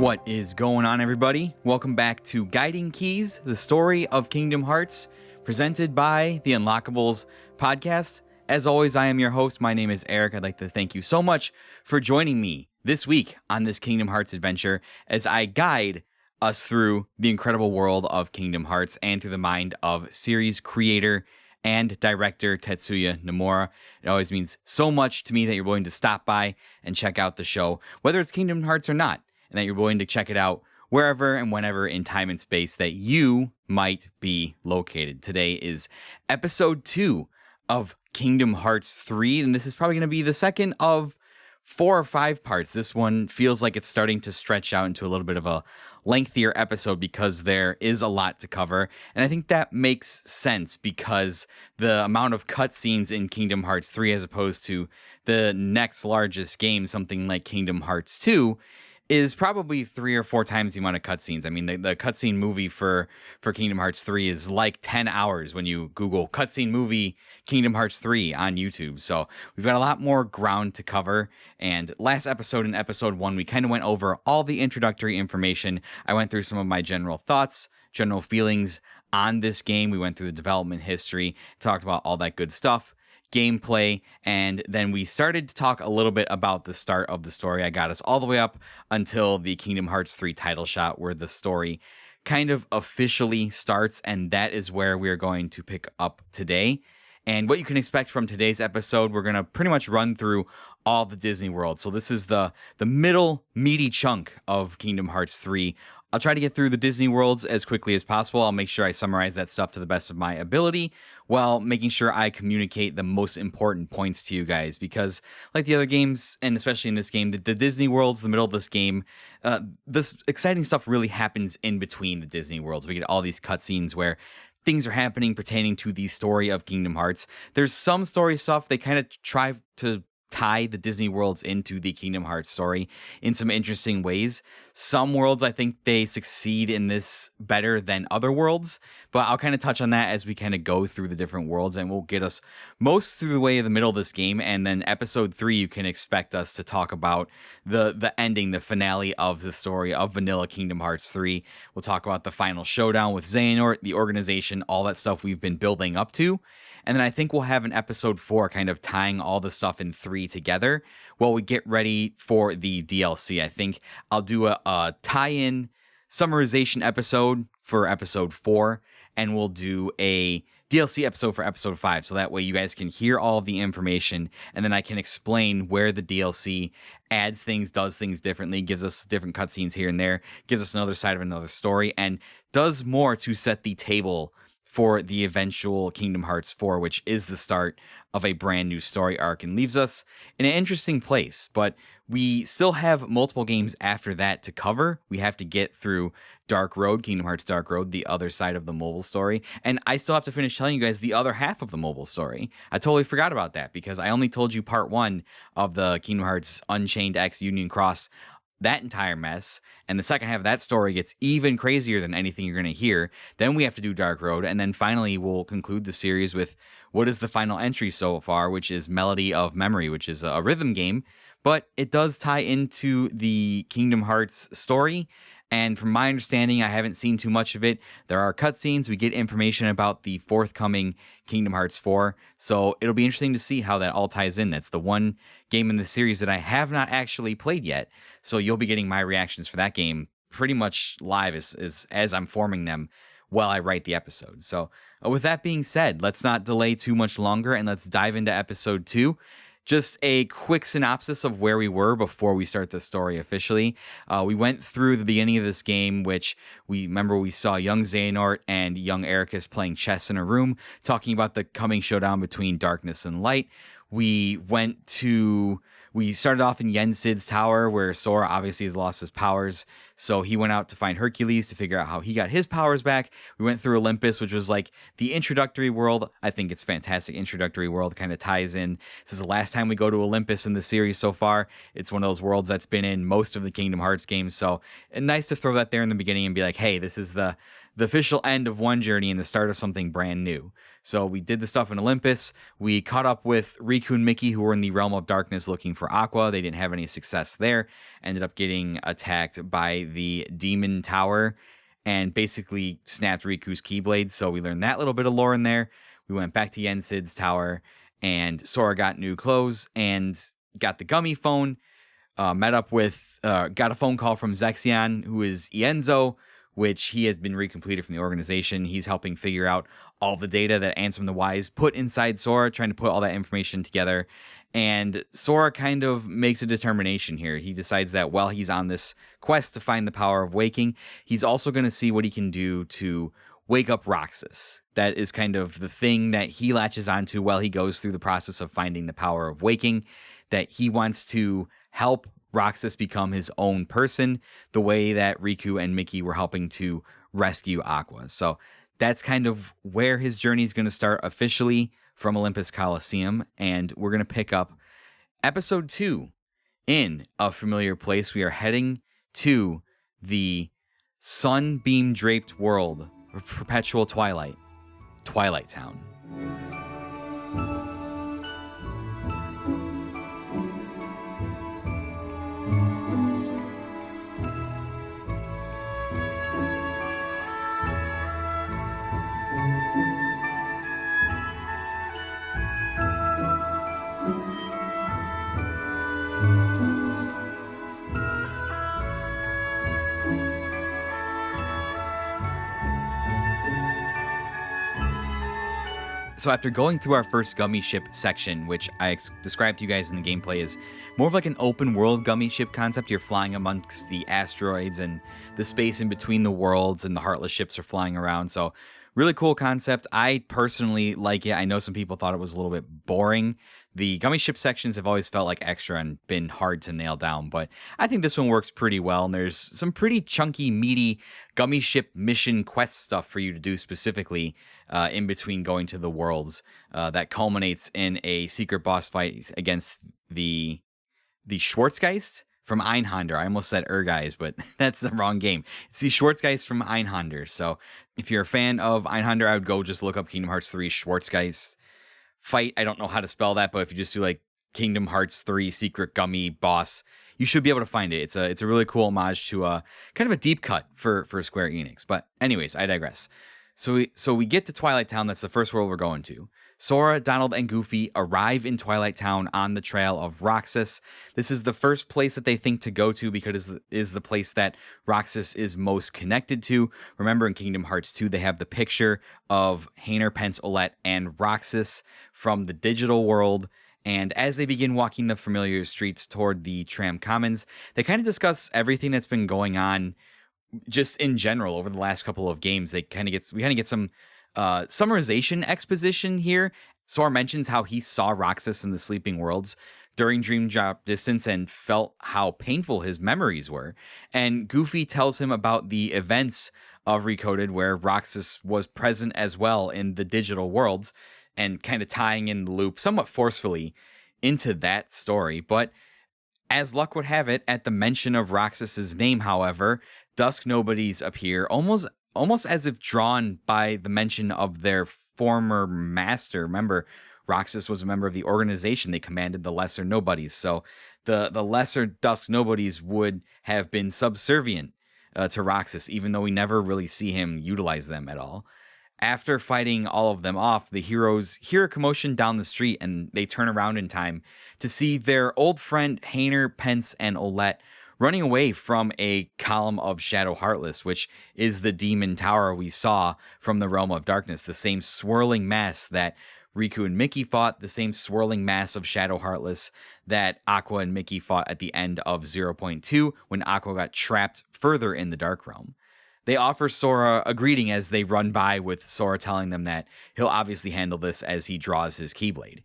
What is going on, everybody? Welcome back to Guiding Keys, the story of Kingdom Hearts, presented by the Unlockables podcast. As always, I am your host. My name is Eric. I'd like to thank you so much for joining me this week on this Kingdom Hearts adventure as I guide us through the incredible world of Kingdom Hearts and through the mind of series creator and director Tetsuya Nomura. It always means so much to me that you're willing to stop by and check out the show, whether it's Kingdom Hearts or not, and that you're willing to check it out wherever and whenever in time and space that you might be located. Today is episode 2 of Kingdom Hearts 3, and this is probably going to be the second of 4 or 5 parts. This one feels like it's starting to stretch out into a little bit of a lengthier episode because there is a lot to cover, and I think that makes sense because the amount of cutscenes in Kingdom Hearts 3 as opposed to the next largest game, something like Kingdom Hearts 2, is probably 3 or 4 times the amount of cutscenes. I mean, the cutscene movie for Kingdom Hearts 3 is like 10 hours when you Google cutscene movie Kingdom Hearts 3 on YouTube. So we've got a lot more ground to cover. And last episode, in episode 1, we kind of went over all the introductory information. I went through some of my general thoughts, general feelings on this game. We went through the development history, talked about all that good stuff, gameplay, and then we started to talk a little bit about the start of the story. I got us all the way up until the Kingdom Hearts 3 title shot where the story kind of officially starts, and that is where we're going to pick up today. And what you can expect from today's episode, we're going to pretty much run through all the Disney World. So this is the middle meaty chunk of Kingdom Hearts 3. I'll try to get through the Disney Worlds as quickly as possible. I'll make sure I summarize that stuff to the best of my ability while making sure I communicate the most important points to you guys. Because like the other games, and especially in this game, the Disney Worlds, the middle of this game, this exciting stuff really happens in between the Disney Worlds. We get all these cutscenes where things are happening pertaining to the story of Kingdom Hearts. There's some story stuff they kind of try to tie the Disney worlds into the Kingdom Hearts story in some interesting ways. Some worlds, I think they succeed in this better than other worlds, but I'll kind of touch on that as we kind of go through the different worlds, and we'll get us most through the way of the middle of this game. And then episode 3, you can expect us to talk about the ending, the finale of the story of Vanilla Kingdom Hearts 3. We'll talk about the final showdown with Xehanort, the organization, all that stuff we've been building up to. And then I think we'll have an episode 4 kind of tying all the stuff in 3 together while we get ready for the DLC. I think I'll do a tie-in summarization episode for episode 4, and we'll do a DLC episode for episode 5. So that way you guys can hear all of the information, and then I can explain where the DLC adds things, does things differently, gives us different cutscenes here and there, gives us another side of another story, and does more to set the table for the eventual Kingdom Hearts 4, which is the start of a brand new story arc and leaves us in an interesting place. But we still have multiple games after that to cover. We have to get through Dark Road, Kingdom Hearts Dark Road, the other side of the mobile story. And I still have to finish telling you guys the other half of the mobile story. I totally forgot about that because I only told you part 1 of the Kingdom Hearts Unchained X Union Cross, that entire mess, and the second half of that story gets even crazier than anything you're going to hear. Then we have to do Dark Road, and then finally we'll conclude the series with what is the final entry so far, which is Melody of Memory, which is a rhythm game, but it does tie into the Kingdom Hearts story. And from my understanding, I haven't seen too much of it. There are cutscenes. We get information about the forthcoming Kingdom Hearts 4. So it'll be interesting to see how that all ties in. That's the one game in the series that I have not actually played yet. So you'll be getting my reactions for that game pretty much live as I'm forming them while I write the episode. So with that being said, let's not delay too much longer and let's dive into episode 2. Just a quick synopsis of where we were before we start the story officially. We went through the beginning of this game, which we saw young Xehanort and young Ericus playing chess in a room, talking about the coming showdown between darkness and light. We started off in Yen Sid's tower, where Sora obviously has lost his powers. So he went out to find Hercules to figure out how he got his powers back. We went through Olympus, which was like the introductory world. I think it's fantastic introductory world. Kind of ties in. This is the last time we go to Olympus in the series so far. It's one of those worlds that's been in most of the Kingdom Hearts games. So nice to throw that there in the beginning and be like, hey, this is the official end of one journey and the start of something brand new. So we did the stuff in Olympus. We caught up with Riku and Mickey, who were in the Realm of Darkness looking for Aqua. They didn't have any success there. Ended up getting attacked by by the Demon Tower and basically snapped Riku's Keyblade. So we learned that little bit of lore in there. We went back to Yensid's tower, and Sora got new clothes and got the gummy phone. Met up with, got a phone call from Zexion, who is Ienzo, which he has been recompleted from the organization. He's helping figure out all the data that Ansem the Wise put inside Sora, trying to put all that information together. And Sora kind of makes a determination here. He decides that while he's on this quest to find the power of waking, he's also going to see what he can do to wake up Roxas. That is kind of the thing that he latches onto while he goes through the process of finding the power of waking, that he wants to help Roxas become his own person, the way that Riku and Mickey were helping to rescue Aqua. So that's kind of where his journey is going to start officially from Olympus Coliseum, and we're going to pick up episode 2 in a familiar place. We are heading to the sunbeam-draped world of perpetual twilight, Twilight Town. So after going through our first gummy ship section, which I described to you guys in the gameplay as more of like an open world gummy ship concept, you're flying amongst the asteroids and the space in between the worlds, and the Heartless ships are flying around. So really cool concept. I personally like it. I know some people thought it was a little bit boring. The gummy ship sections have always felt like extra and been hard to nail down, but I think this one works pretty well, and there's some pretty chunky, meaty gummy ship mission quest stuff for you to do specifically in between going to the worlds that culminates in a secret boss fight against the Schwarzgeist from Einhander. I almost said Urgeist, but that's the wrong game. It's the Schwarzgeist from Einhander. So if you're a fan of Einhander, I would go just look up Kingdom Hearts 3 Schwarzgeist fight. I don't know how to spell that, but if you just do like Kingdom Hearts 3 secret gummy boss, you should be able to find it. It's a really cool homage to kind of a deep cut for Square Enix. But anyways, I digress. So we get to Twilight Town. That's the first world we're going to. Sora, Donald, and Goofy arrive in Twilight Town on the trail of Roxas. This is the first place that they think to go to because it is the place that Roxas is most connected to. Remember, in Kingdom Hearts 2, they have the picture of Xehanort, Pence, Olette, and Roxas from the digital world. And as they begin walking the familiar streets toward the Tram Commons, they kind of discuss everything that's been going on just in general over the last couple of games. We kind of get some summarization exposition here. Sora mentions how he saw Roxas in the Sleeping Worlds during Dream Drop Distance and felt how painful his memories were. And Goofy tells him about the events of Recoded where Roxas was present as well in the digital worlds, and kind of tying in the loop somewhat forcefully into that story. But as luck would have it, at the mention of Roxas's name, however, Dusk Nobodies appear, almost as if drawn by the mention of their former master. Remember, Roxas was a member of the organization. They commanded the Lesser Nobodies. So the Lesser Dusk Nobodies would have been subservient to Roxas, even though we never really see him utilize them at all. After fighting all of them off, the heroes hear a commotion down the street, and they turn around in time to see their old friend Xehanort, Pence, and Olette running away from a column of Shadow Heartless, which is the demon tower we saw from the Realm of Darkness, the same swirling mass that Riku and Mickey fought, the same swirling mass of Shadow Heartless that Aqua and Mickey fought at the end of 0.2 when Aqua got trapped further in the Dark Realm. They offer Sora a greeting as they run by, with Sora telling them that he'll obviously handle this as he draws his Keyblade.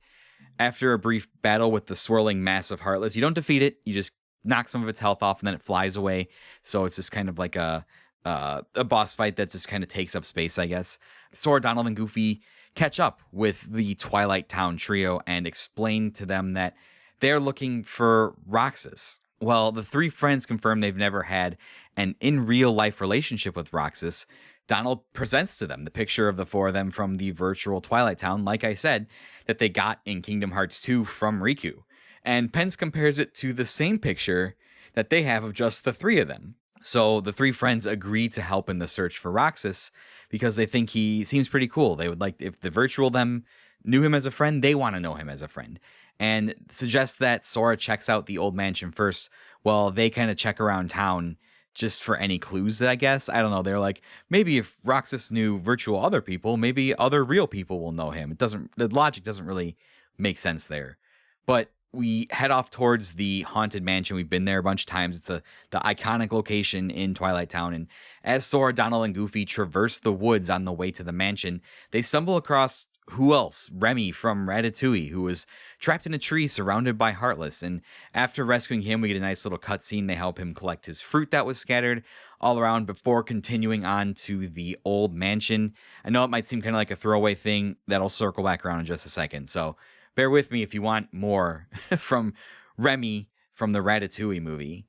After a brief battle with the swirling mass of Heartless, you don't defeat it, you just knock some of its health off and then it flies away. So it's just kind of like a boss fight that just kind of takes up space, I guess. Sora, Donald, and Goofy catch up with the Twilight Town trio and explain to them that they're looking for Roxas. Well, the three friends confirm they've never had an in-real-life relationship with Roxas. Donald presents to them the picture of the four of them from the virtual Twilight Town, like I said, that they got in Kingdom Hearts 2 from Riku. And Pence compares it to the same picture that they have of just the three of them. So the three friends agree to help in the search for Roxas because they think he seems pretty cool. They would like, if the virtual them knew him as a friend, they want to know him as a friend. And suggest that Sora checks out the old mansion first while they kind of check around town just for any clues, I guess. I don't know. They're like, maybe if Roxas knew virtual other people, maybe other real people will know him. The logic doesn't really make sense there. But we head off towards the haunted mansion. We've been there a bunch of times. It's the iconic location in Twilight Town. And as Sora, Donald, and Goofy traverse the woods on the way to the mansion, they stumble across who else? Remy from Ratatouille, who was trapped in a tree surrounded by Heartless. And after rescuing him, we get a nice little cutscene. They help him collect his fruit that was scattered all around before continuing on to the old mansion. I know it might seem kind of like a throwaway thing. That'll circle back around in just a second. So bear with me if you want more from Remy from the Ratatouille movie.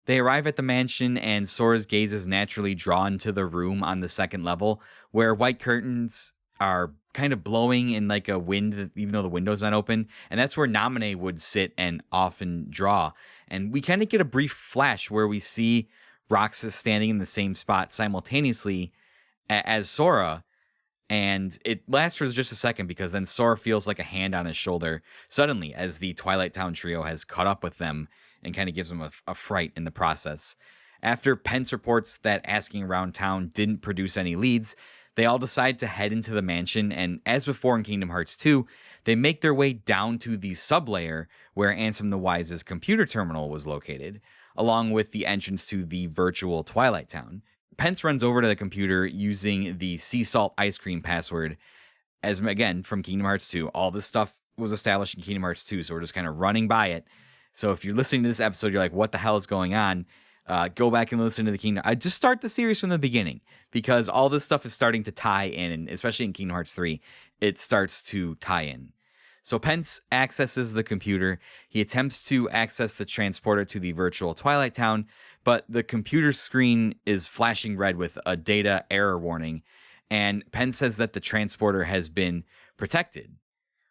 They arrive at the mansion, and Sora's gaze is naturally drawn to the room on the second level, where white curtains are kind of blowing in like a wind, even though the window's not open. And that's where Naminé would sit and often draw. And we kind of get a brief flash where we see Roxas standing in the same spot simultaneously as Sora. And it lasts for just a second because then Sora feels like a hand on his shoulder suddenly as the Twilight Town trio has caught up with them and kind of gives them a fright in the process. After Pence reports that asking around town didn't produce any leads, they all decide to head into the mansion, and as before in Kingdom Hearts 2, they make their way down to the sublayer where Ansem the Wise's computer terminal was located, along with the entrance to the virtual Twilight Town. Pence runs over to the computer using the sea salt ice cream password, as again from Kingdom Hearts 2. All this stuff was established in Kingdom Hearts 2, so we're just kind of running by it. So if you're listening to this episode, you're like, what the hell is going on? Go back and listen to the Kingdom. I just start the series from the beginning because all this stuff is starting to tie in, and especially in Kingdom Hearts 3, it starts to tie in. So Pence accesses the computer. He attempts to access the transporter to the virtual Twilight Town, but the computer screen is flashing red with a data error warning, and Pence says that the transporter has been protected.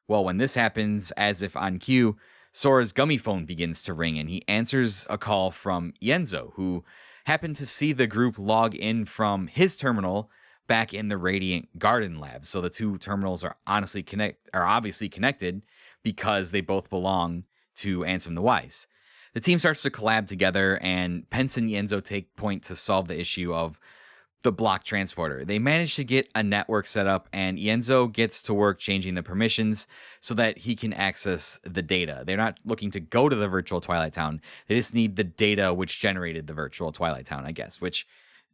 Well, when this happens, as if on cue, Sora's gummy phone begins to ring, and he answers a call from Ienzo, who happened to see the group log in from his terminal back in the Radiant Garden Lab. So the two terminals are obviously connected because they both belong to Ansem the Wise. The team starts to collab together, and Pence and Ienzo take point to solve the issue of the block transporter. They manage to get a network set up, and Ienzo gets to work changing the permissions so that he can access the data. They're not looking to go to the virtual Twilight Town. They just need the data which generated the virtual Twilight Town, I guess, which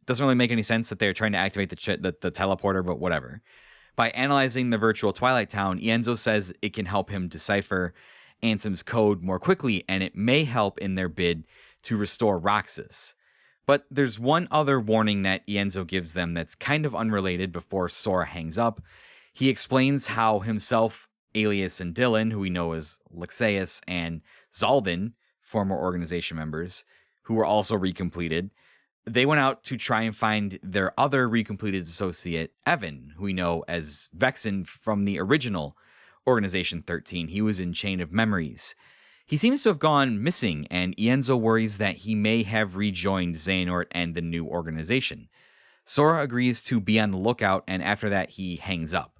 doesn't really make any sense that they're trying to activate the teleporter, but whatever. By analyzing the virtual Twilight Town, Ienzo says it can help him decipher Ansem's code more quickly, and it may help in their bid to restore Roxas. But there's one other warning that Ienzo gives them that's kind of unrelated before Sora hangs up. He explains how himself, Alias, and Dylan, who we know as Lexaeus, and Zaldin, former organization members, who were also recompleted, they went out to try and find their other recompleted associate, Evan, who we know as Vexen from the original Organization 13. He was in Chain of Memories. He seems to have gone missing, and Ienzo worries that he may have rejoined Xehanort and the new organization. Sora agrees to be on the lookout, and after that, he hangs up.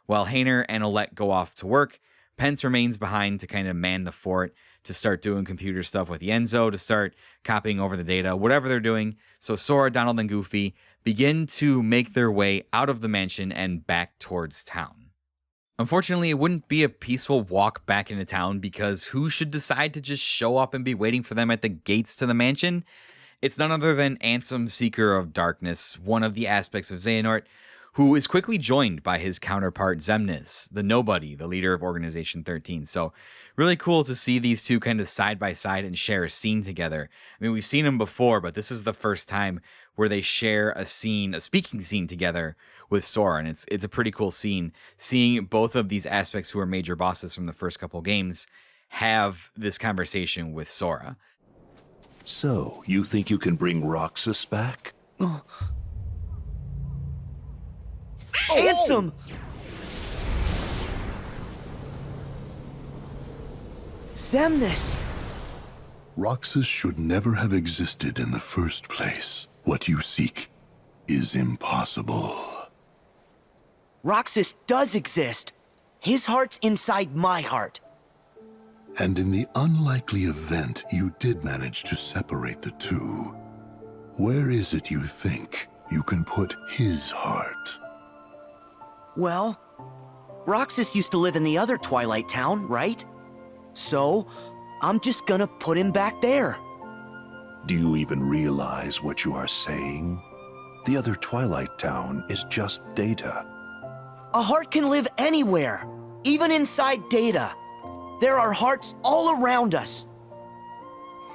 While Hayner and Olette go off to work, Pence remains behind to kind of man the fort, to start doing computer stuff with Ienzo, to start copying over the data, whatever they're doing. So Sora, Donald, and Goofy begin to make their way out of the mansion and back towards town. Unfortunately, it wouldn't be a peaceful walk back into town because who should decide to just show up and be waiting for them at the gates to the mansion? It's none other than Ansem, Seeker of Darkness, one of the aspects of Xehanort, who is quickly joined by his counterpart Xemnas, the Nobody, the leader of Organization 13. So really cool to see these two kind of side by side and share a scene together. I mean, we've seen them before, but this is the first time where they share a speaking scene together with Sora, and it's a pretty cool scene, seeing both of these aspects who are major bosses from the first couple games have this conversation with Sora. So, you think you can bring Roxas back? Ansem! Xemnas! Roxas should never have existed in the first place. What you seek is impossible. Roxas does exist. His heart's inside my heart. And in the unlikely event you did manage to separate the two, where is it you think you can put his heart? Well, Roxas used to live in the other Twilight Town, right? So, I'm just gonna put him back there. Do you even realize what you are saying? The other Twilight Town is just data. A heart can live anywhere, even inside data. There are hearts all around us.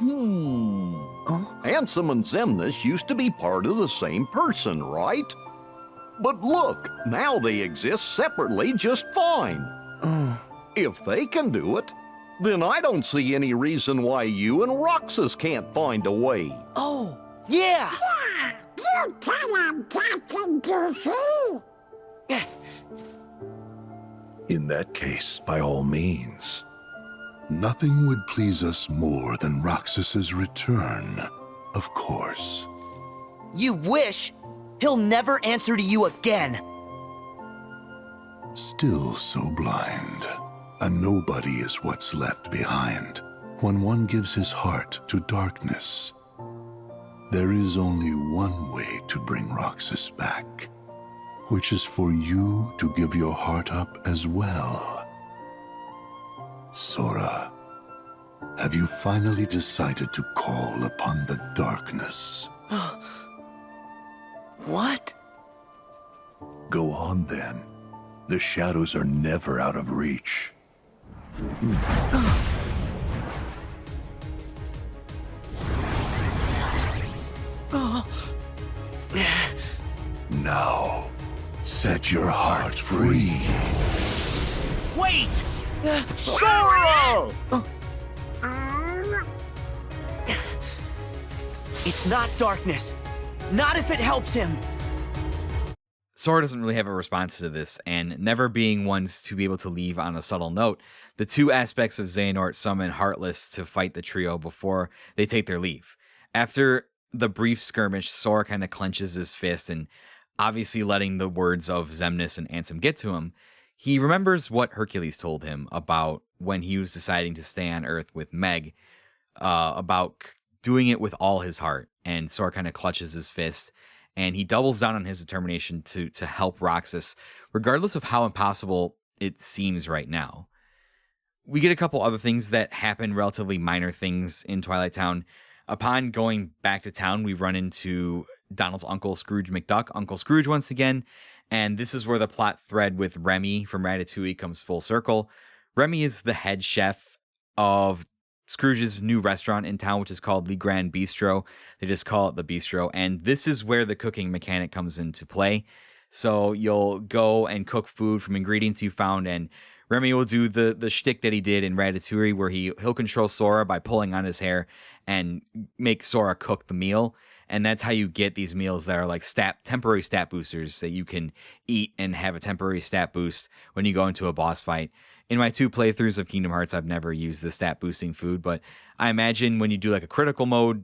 Ansem and Xemnas used to be part of the same person, right? But look, now they exist separately just fine. If they can do it, then I don't see any reason why you and Roxas can't find a way. Oh, yeah! Yeah, you tell him, Captain Goofy. In that case, by all means. Nothing would please us more than Roxas's return, of course. You wish? He'll never answer to you again. Still so blind. A nobody is what's left behind when one gives his heart to darkness. There is only one way to bring Roxas back, which is for you to give your heart up as well. Sora, have you finally decided to call upon the darkness? What? Go on then. The shadows are never out of reach. Now, set your heart free. Wait! Sora! It's not darkness. Not if it helps him. Sora doesn't really have a response to this, and never being ones to be able to leave on a subtle note, the two aspects of Xehanort summon Heartless to fight the trio before they take their leave. After the brief skirmish, Sora kind of clenches his fist, and obviously letting the words of Xemnas and Ansem get to him, he remembers what Hercules told him about when he was deciding to stay on Earth with Meg, about doing it with all his heart. And Sora kind of clutches his fist, and he doubles down on his determination to help Roxas, regardless of how impossible it seems right now. We get a couple other things that happen, relatively minor things in Twilight Town. Upon going back to town, we run into Donald's uncle, Scrooge McDuck, Uncle Scrooge once again, and this is where the plot thread with Remy from Ratatouille comes full circle. Remy is the head chef of Scrooge's new restaurant in town, which is called Le Grand Bistro. They just call it the Bistro, and this is where the cooking mechanic comes into play. So you'll go and cook food from ingredients you found, and Remy will do the shtick that he did in Ratatouille, where he'll control Sora by pulling on his hair and make Sora cook the meal. And that's how you get these meals that are like temporary stat boosters that you can eat and have a temporary stat boost when you go into a boss fight. In my 2 playthroughs of Kingdom Hearts, I've never used the stat boosting food, but I imagine when you do like a critical mode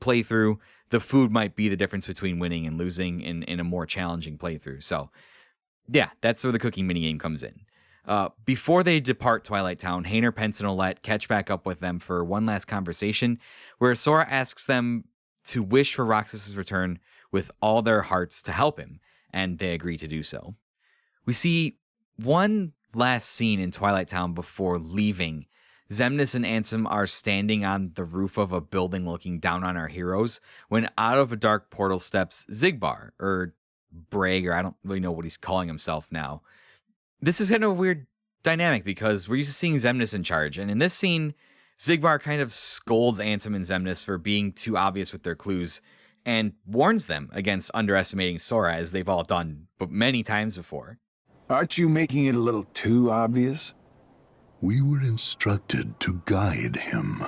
playthrough, the food might be the difference between winning and losing in a more challenging playthrough. So yeah, that's where the cooking minigame comes in. Before they depart Twilight Town, Hayner, Pence, and Olette catch back up with them for one last conversation, where Sora asks them to wish for Roxas' return with all their hearts to help him, and they agree to do so. We see one last scene in Twilight Town before leaving. Xemnas and Ansem are standing on the roof of a building looking down on our heroes, when out of a dark portal steps Xigbar, or Brag, or I don't really know what he's calling himself now. This is kind of a weird dynamic because we're used to seeing Xemnas in charge, and in this scene, Xigbar kind of scolds Ansem and Xemnas for being too obvious with their clues and warns them against underestimating Sora, as they've all done but many times before. Aren't you making it a little too obvious? We were instructed to guide him.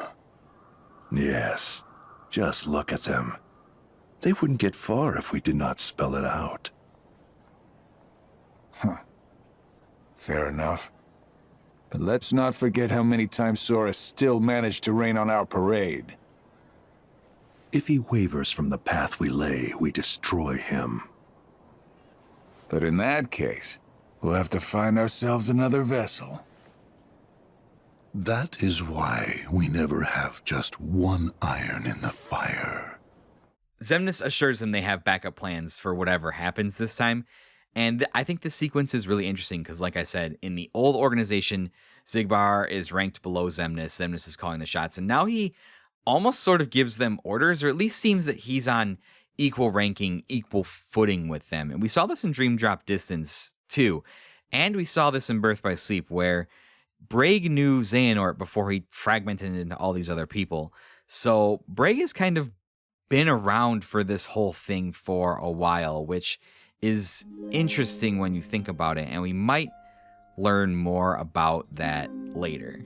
Yes, just look at them. They wouldn't get far if we did not spell it out. Huh. Fair enough. But let's not forget how many times Sora still managed to rain on our parade. If he wavers from the path we lay, we destroy him. But in that case, we'll have to find ourselves another vessel. That is why we never have just one iron in the fire. Xemnas assures them they have backup plans for whatever happens this time. And I think this sequence is really interesting because, like I said, in the old organization, Xigbar is ranked below Xemnas. Xemnas is calling the shots. And now he almost sort of gives them orders, or at least seems that he's on equal ranking, equal footing with them. And we saw this in Dream Drop Distance too. And we saw this in Birth by Sleep, where Braig knew Xehanort before he fragmented into all these other people. So Braig has kind of been around for this whole thing for a while, which is interesting when you think about it. And we might learn more about that later.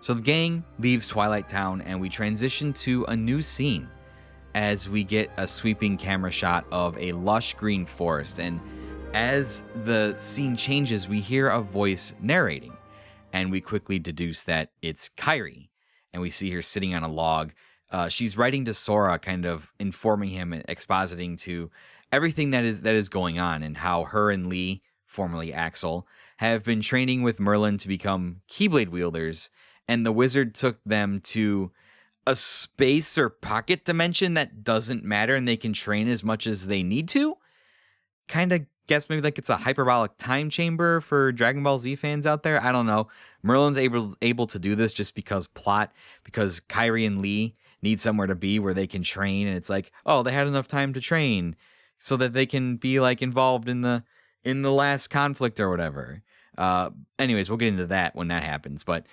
So the gang leaves Twilight Town and we transition to a new scene as we get a sweeping camera shot of a lush green forest. And as the scene changes, we hear a voice narrating and we quickly deduce that it's Kairi. And we see her sitting on a log. She's writing to Sora, kind of informing him and expositing to everything that is going on and how her and Lee, formerly Axel, have been training with Merlin to become Keyblade wielders. And the wizard took them to a space or pocket dimension that doesn't matter and they can train as much as they need to. Kind of guess maybe like it's a hyperbolic time chamber for Dragon Ball Z fans out there. I don't know. Merlin's able to do this just because because Kairi and Lee need somewhere to be where they can train. And it's like, oh, they had enough time to train so that they can be like involved in the last conflict or whatever. Anyways, we'll get into that when that happens. But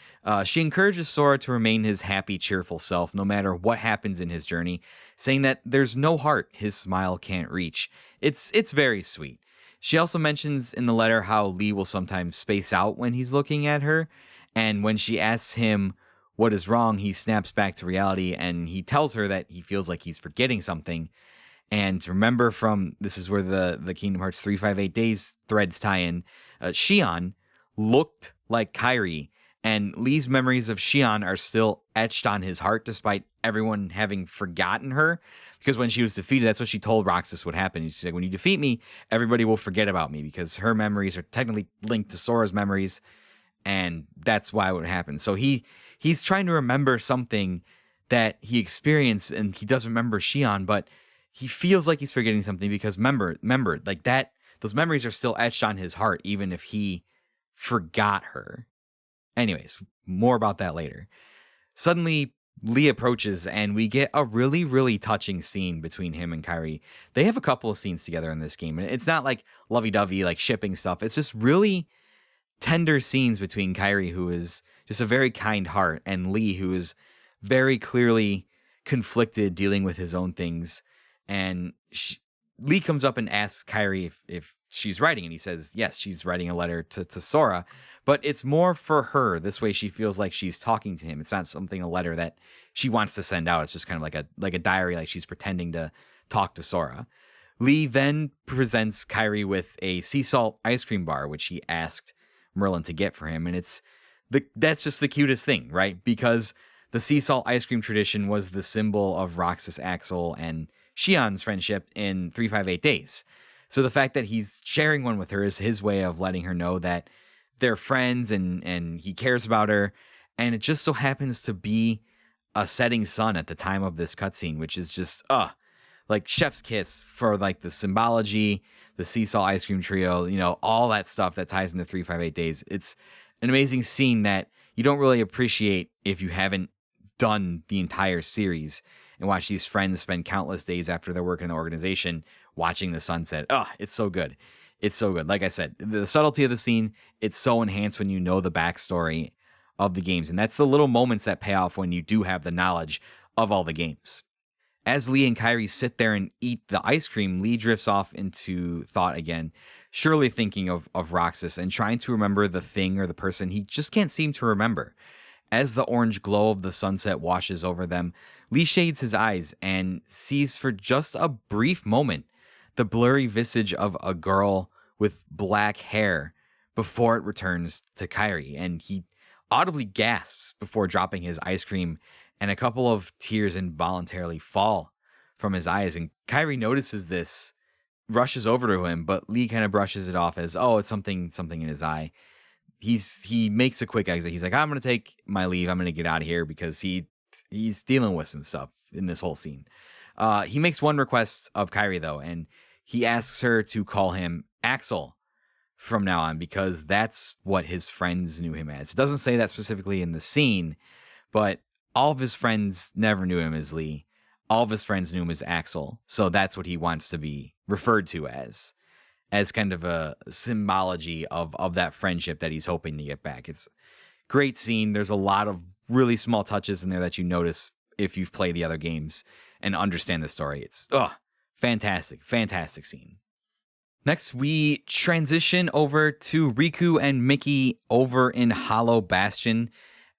she encourages Sora to remain his happy, cheerful self no matter what happens in his journey, saying that there's no heart his smile can't reach. It's very sweet. She also mentions in the letter how Lee will sometimes space out when he's looking at her, and when she asks him what is wrong, he snaps back to reality and he tells her that he feels like he's forgetting something. And remember this is where the Kingdom Hearts 358 Days threads tie in, Xion looked like Kairi, and Lee's memories of Xion are still etched on his heart despite everyone having forgotten her. Because when she was defeated, that's what she told Roxas would happen. She said, when you defeat me, everybody will forget about me, because her memories are technically linked to Sora's memories, and that's why it would happen. So he's trying to remember something that he experienced, and he doesn't remember Xion, but he feels like he's forgetting something because remember, like that, those memories are still etched on his heart, even if he forgot her. Anyways, more about that later. Suddenly, Lee approaches, and we get a really, really touching scene between him and Kairi. They have a couple of scenes together in this game, and it's not like lovey-dovey, like shipping stuff. It's just really tender scenes between Kairi, who is just a very kind heart, and Lee, who is very clearly conflicted, dealing with his own things. And Lee comes up and asks Kairi if she's writing, and he says, yes, she's writing a letter to Sora, but it's more for her. This way she feels like she's talking to him. It's not a letter that she wants to send out. It's just kind of like a diary, like she's pretending to talk to Sora. Lee then presents Kairi with a sea salt ice cream bar, which he asked Merlin to get for him. And that's just the cutest thing, right? Because the sea salt ice cream tradition was the symbol of Roxas, Axel, and Xion's friendship in 358 Days. So the fact that he's sharing one with her is his way of letting her know that they're friends and he cares about her. And it just so happens to be a setting sun at the time of this cutscene, which is just, like chef's kiss for like the symbology, the sea salt ice cream trio, all that stuff that ties into 358 Days. It's an amazing scene that you don't really appreciate if you haven't done the entire series and watch these friends spend countless days after their work in the organization watching the sunset. Oh, it's so good. It's so good. Like I said, the subtlety of the scene, it's so enhanced when you know the backstory of the games. And that's the little moments that pay off when you do have the knowledge of all the games. As Lee and Kyrie sit there and eat the ice cream, Lee drifts off into thought again, surely thinking of Roxas and trying to remember the thing or the person he just can't seem to remember. As the orange glow of the sunset washes over them, Lee shades his eyes and sees for just a brief moment the blurry visage of a girl with black hair before it returns to Kyrie, and he audibly gasps before dropping his ice cream, and a couple of tears involuntarily fall from his eyes. And Kyrie notices this, rushes over to him, but Lee kind of brushes it off as, oh, it's something in his eye. He makes a quick exit. He's like, I'm going to take my leave. I'm going to get out of here because he's dealing with some stuff in this whole scene. He makes one request of Kyrie, though, and he asks her to call him Axel from now on because that's what his friends knew him as. It doesn't say that specifically in the scene, but all of his friends never knew him as Lee. All of his friends knew him as Axel. So that's what he wants to be referred to as kind of a symbology of that friendship that he's hoping to get back. It's a great scene. There's a lot of really small touches in there that you notice if you've played the other games and understand the story. It's fantastic scene. Next, we transition over to Riku and Mickey over in Hollow Bastion.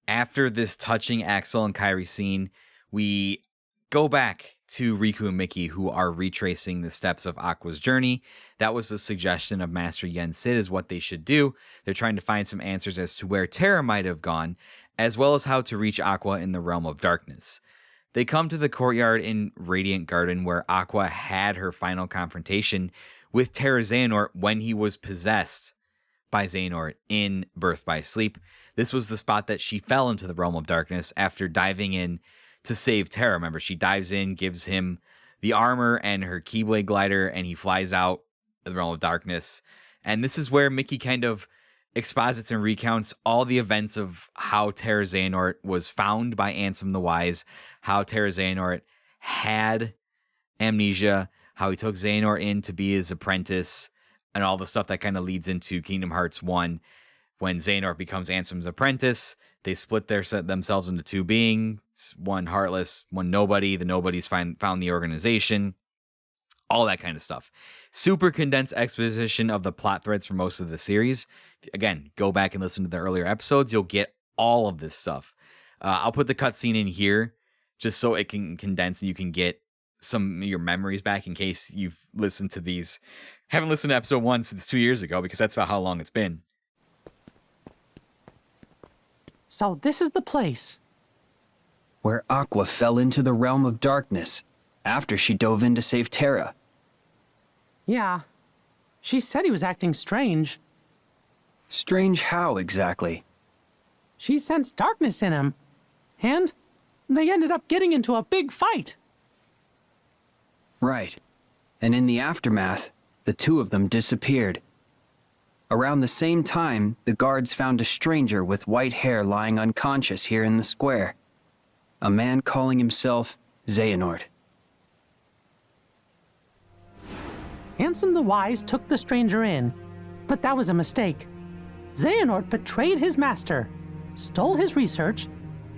After this touching Axel and Kyrie scene, we go back to Riku and Mickey, who are retracing the steps of Aqua's journey. That was the suggestion of Master Yen Sid, is what they should do. They're trying to find some answers as to where Terra might have gone, as well as how to reach Aqua in the realm of darkness. They come to the courtyard in Radiant Garden, where Aqua had her final confrontation with Terra Xehanort when he was possessed by Xehanort in Birth by Sleep. This was the spot that she fell into the realm of darkness after diving in to save Terra. Remember, she dives in, gives him the armor and her Keyblade glider, and he flies out of the realm of darkness. And this is where Mickey kind of exposits and recounts all the events of how Terra Xehanort was found by Ansem the Wise, how Terra Xehanort had amnesia, how he took Xehanort in to be his apprentice, and all the stuff that kind of leads into Kingdom Hearts 1. When Xehanort becomes Ansem's apprentice, they split themselves into two beings, one heartless, one nobody. The nobodies found the organization, all that kind of stuff. Super condensed exposition of the plot threads for most of the series. Again, go back and listen to the earlier episodes. You'll get all of this stuff. I'll put the cutscene in here just so it can condense and you can get some of your memories back in case you've listened to these. Haven't listened to episode 1 since 2 years ago because that's about how long it's been. So this is the place where Aqua fell into the realm of darkness after she dove in to save Terra. Yeah. She said he was acting strange. Strange how, exactly? She sensed darkness in him. And they ended up getting into a big fight. Right. And in the aftermath, the two of them disappeared. Around the same time, the guards found a stranger with white hair lying unconscious here in the square. A man calling himself Xehanort. Ansem the Wise took the stranger in, but that was a mistake. Xehanort betrayed his master, stole his research,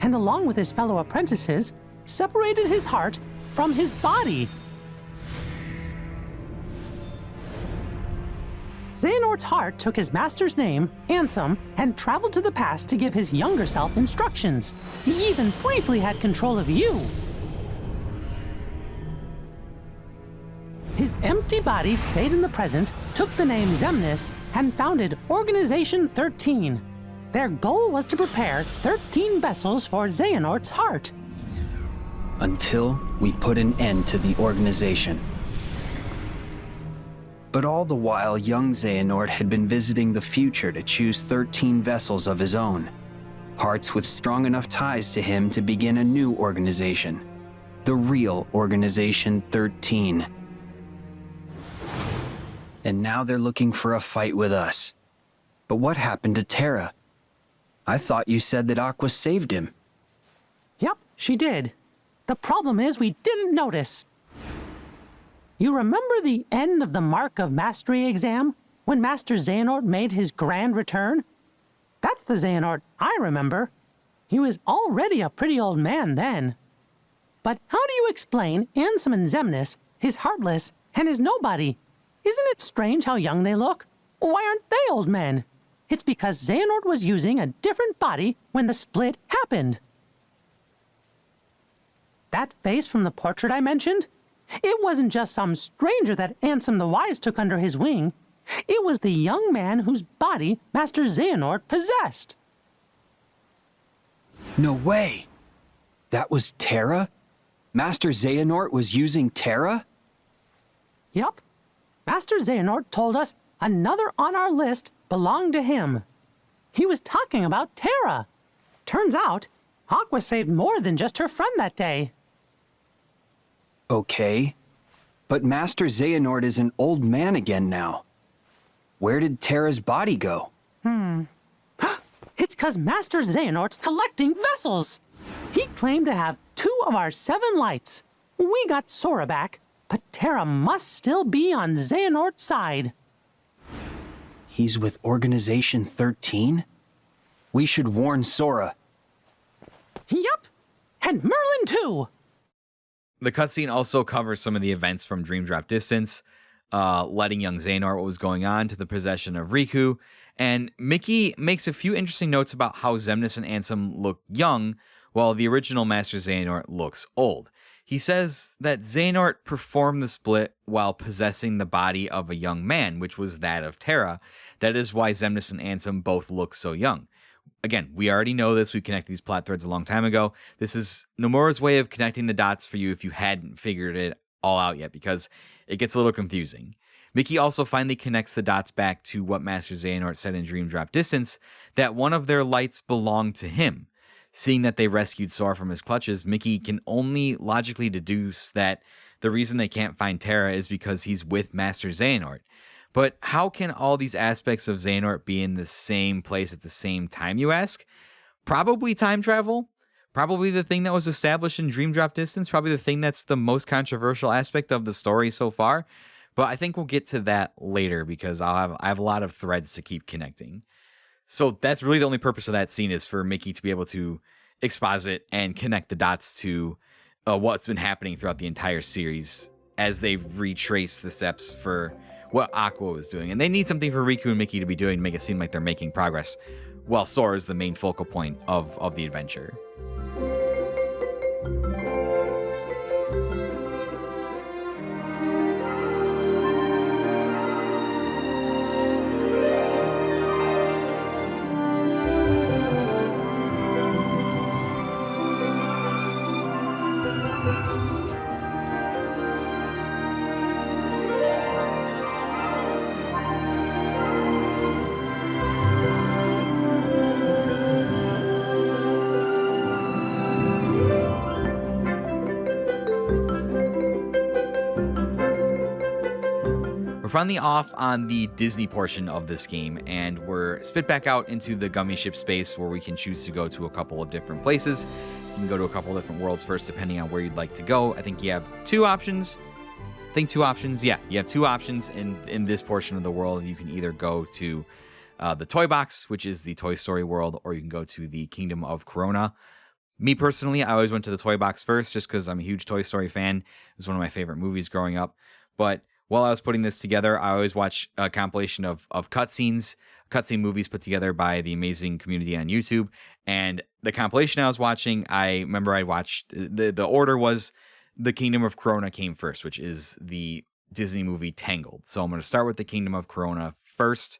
and along with his fellow apprentices, separated his heart from his body. Xehanort's heart took his master's name, Ansem, and traveled to the past to give his younger self instructions. He even briefly had control of you. His empty body stayed in the present, took the name Xemnas, and founded Organization 13. Their goal was to prepare 13 vessels for Xehanort's heart. Until we put an end to the organization. But all the while, young Xehanort had been visiting the future to choose 13 vessels of his own. Hearts with strong enough ties to him to begin a new organization. The real Organization 13. And now they're looking for a fight with us. But what happened to Terra? I thought you said that Aqua saved him. Yep, She did. The problem is we didn't notice. You remember the end of the Mark of Mastery exam, when Master Xehanort made his grand return? That's the Xehanort I remember. He was already a pretty old man then. But how do you explain Ansem and Xemnas, his Heartless, and his Nobody? Isn't it strange how young they look? Why aren't they old men? It's because Xehanort was using a different body when the split happened. That face from the portrait I mentioned? It wasn't just some stranger that Ansem the Wise took under his wing. It was the young man whose body Master Xehanort possessed. No way! That was Terra? Master Xehanort was using Terra? Yup. Master Xehanort told us another on our list belonged to him. He was talking about Terra. Turns out, Aqua saved more than just her friend that day. Okay, but Master Xehanort is an old man again now. Where did Terra's body go? It's 'cause Master Xehanort's collecting vessels. He claimed to have 2 of our 7 lights. We got Sora back, but Terra must still be on Xehanort's side. He's with Organization 13? We should warn Sora. Yup, and Merlin too. The cutscene also covers some of the events from Dream Drop Distance, letting young Xehanort what was going on to the possession of Riku, and Mickey makes a few interesting notes about how Xemnas and Ansem look young, while the original Master Xehanort looks old. He says that Xehanort performed the split while possessing the body of a young man, which was that of Terra. That is why Xemnas and Ansem both look so young. Again, we already know this. We connected these plot threads a long time ago. This is Nomura's way of connecting the dots for you if you hadn't figured it all out yet, because it gets a little confusing. Mickey also finally connects the dots back to what Master Xehanort said in Dream Drop Distance, that one of their lights belonged to him. Seeing that they rescued Sora from his clutches, Mickey can only logically deduce that the reason they can't find Terra is because he's with Master Xehanort. But how can all these aspects of Xehanort be in the same place at the same time, you ask? Probably time travel. Probably the thing that was established in Dream Drop Distance. Probably the thing that's the most controversial aspect of the story so far. But I think we'll get to that later because I have a lot of threads to keep connecting. So that's really the only purpose of that scene, is for Mickey to be able to exposit and connect the dots to what's been happening throughout the entire series as they retrace the steps for what Aqua was doing. And they need something for Riku and Mickey to be doing to make it seem like they're making progress, while Sora is the main focal point of the adventure. We're finally off on the Disney portion of this game, and we're spit back out into the gummy ship space where we can choose to go to a couple of different places. You can go to a couple of different worlds first, depending on where you'd like to go. I think you have 2 options. Yeah, you have 2 options in this portion of the world. You can either go to the Toy Box, which is the Toy Story world, or you can go to the Kingdom of Corona. Me personally, I always went to the Toy Box first, just because I'm a huge Toy Story fan. It was one of my favorite movies growing up. But while I was putting this together, I always watch a compilation of cutscene movies put together by the amazing community on YouTube. And the compilation I was watching, I remember I watched, the order was the Kingdom of Corona came first, which is the Disney movie Tangled. So I'm going to start with the Kingdom of Corona first,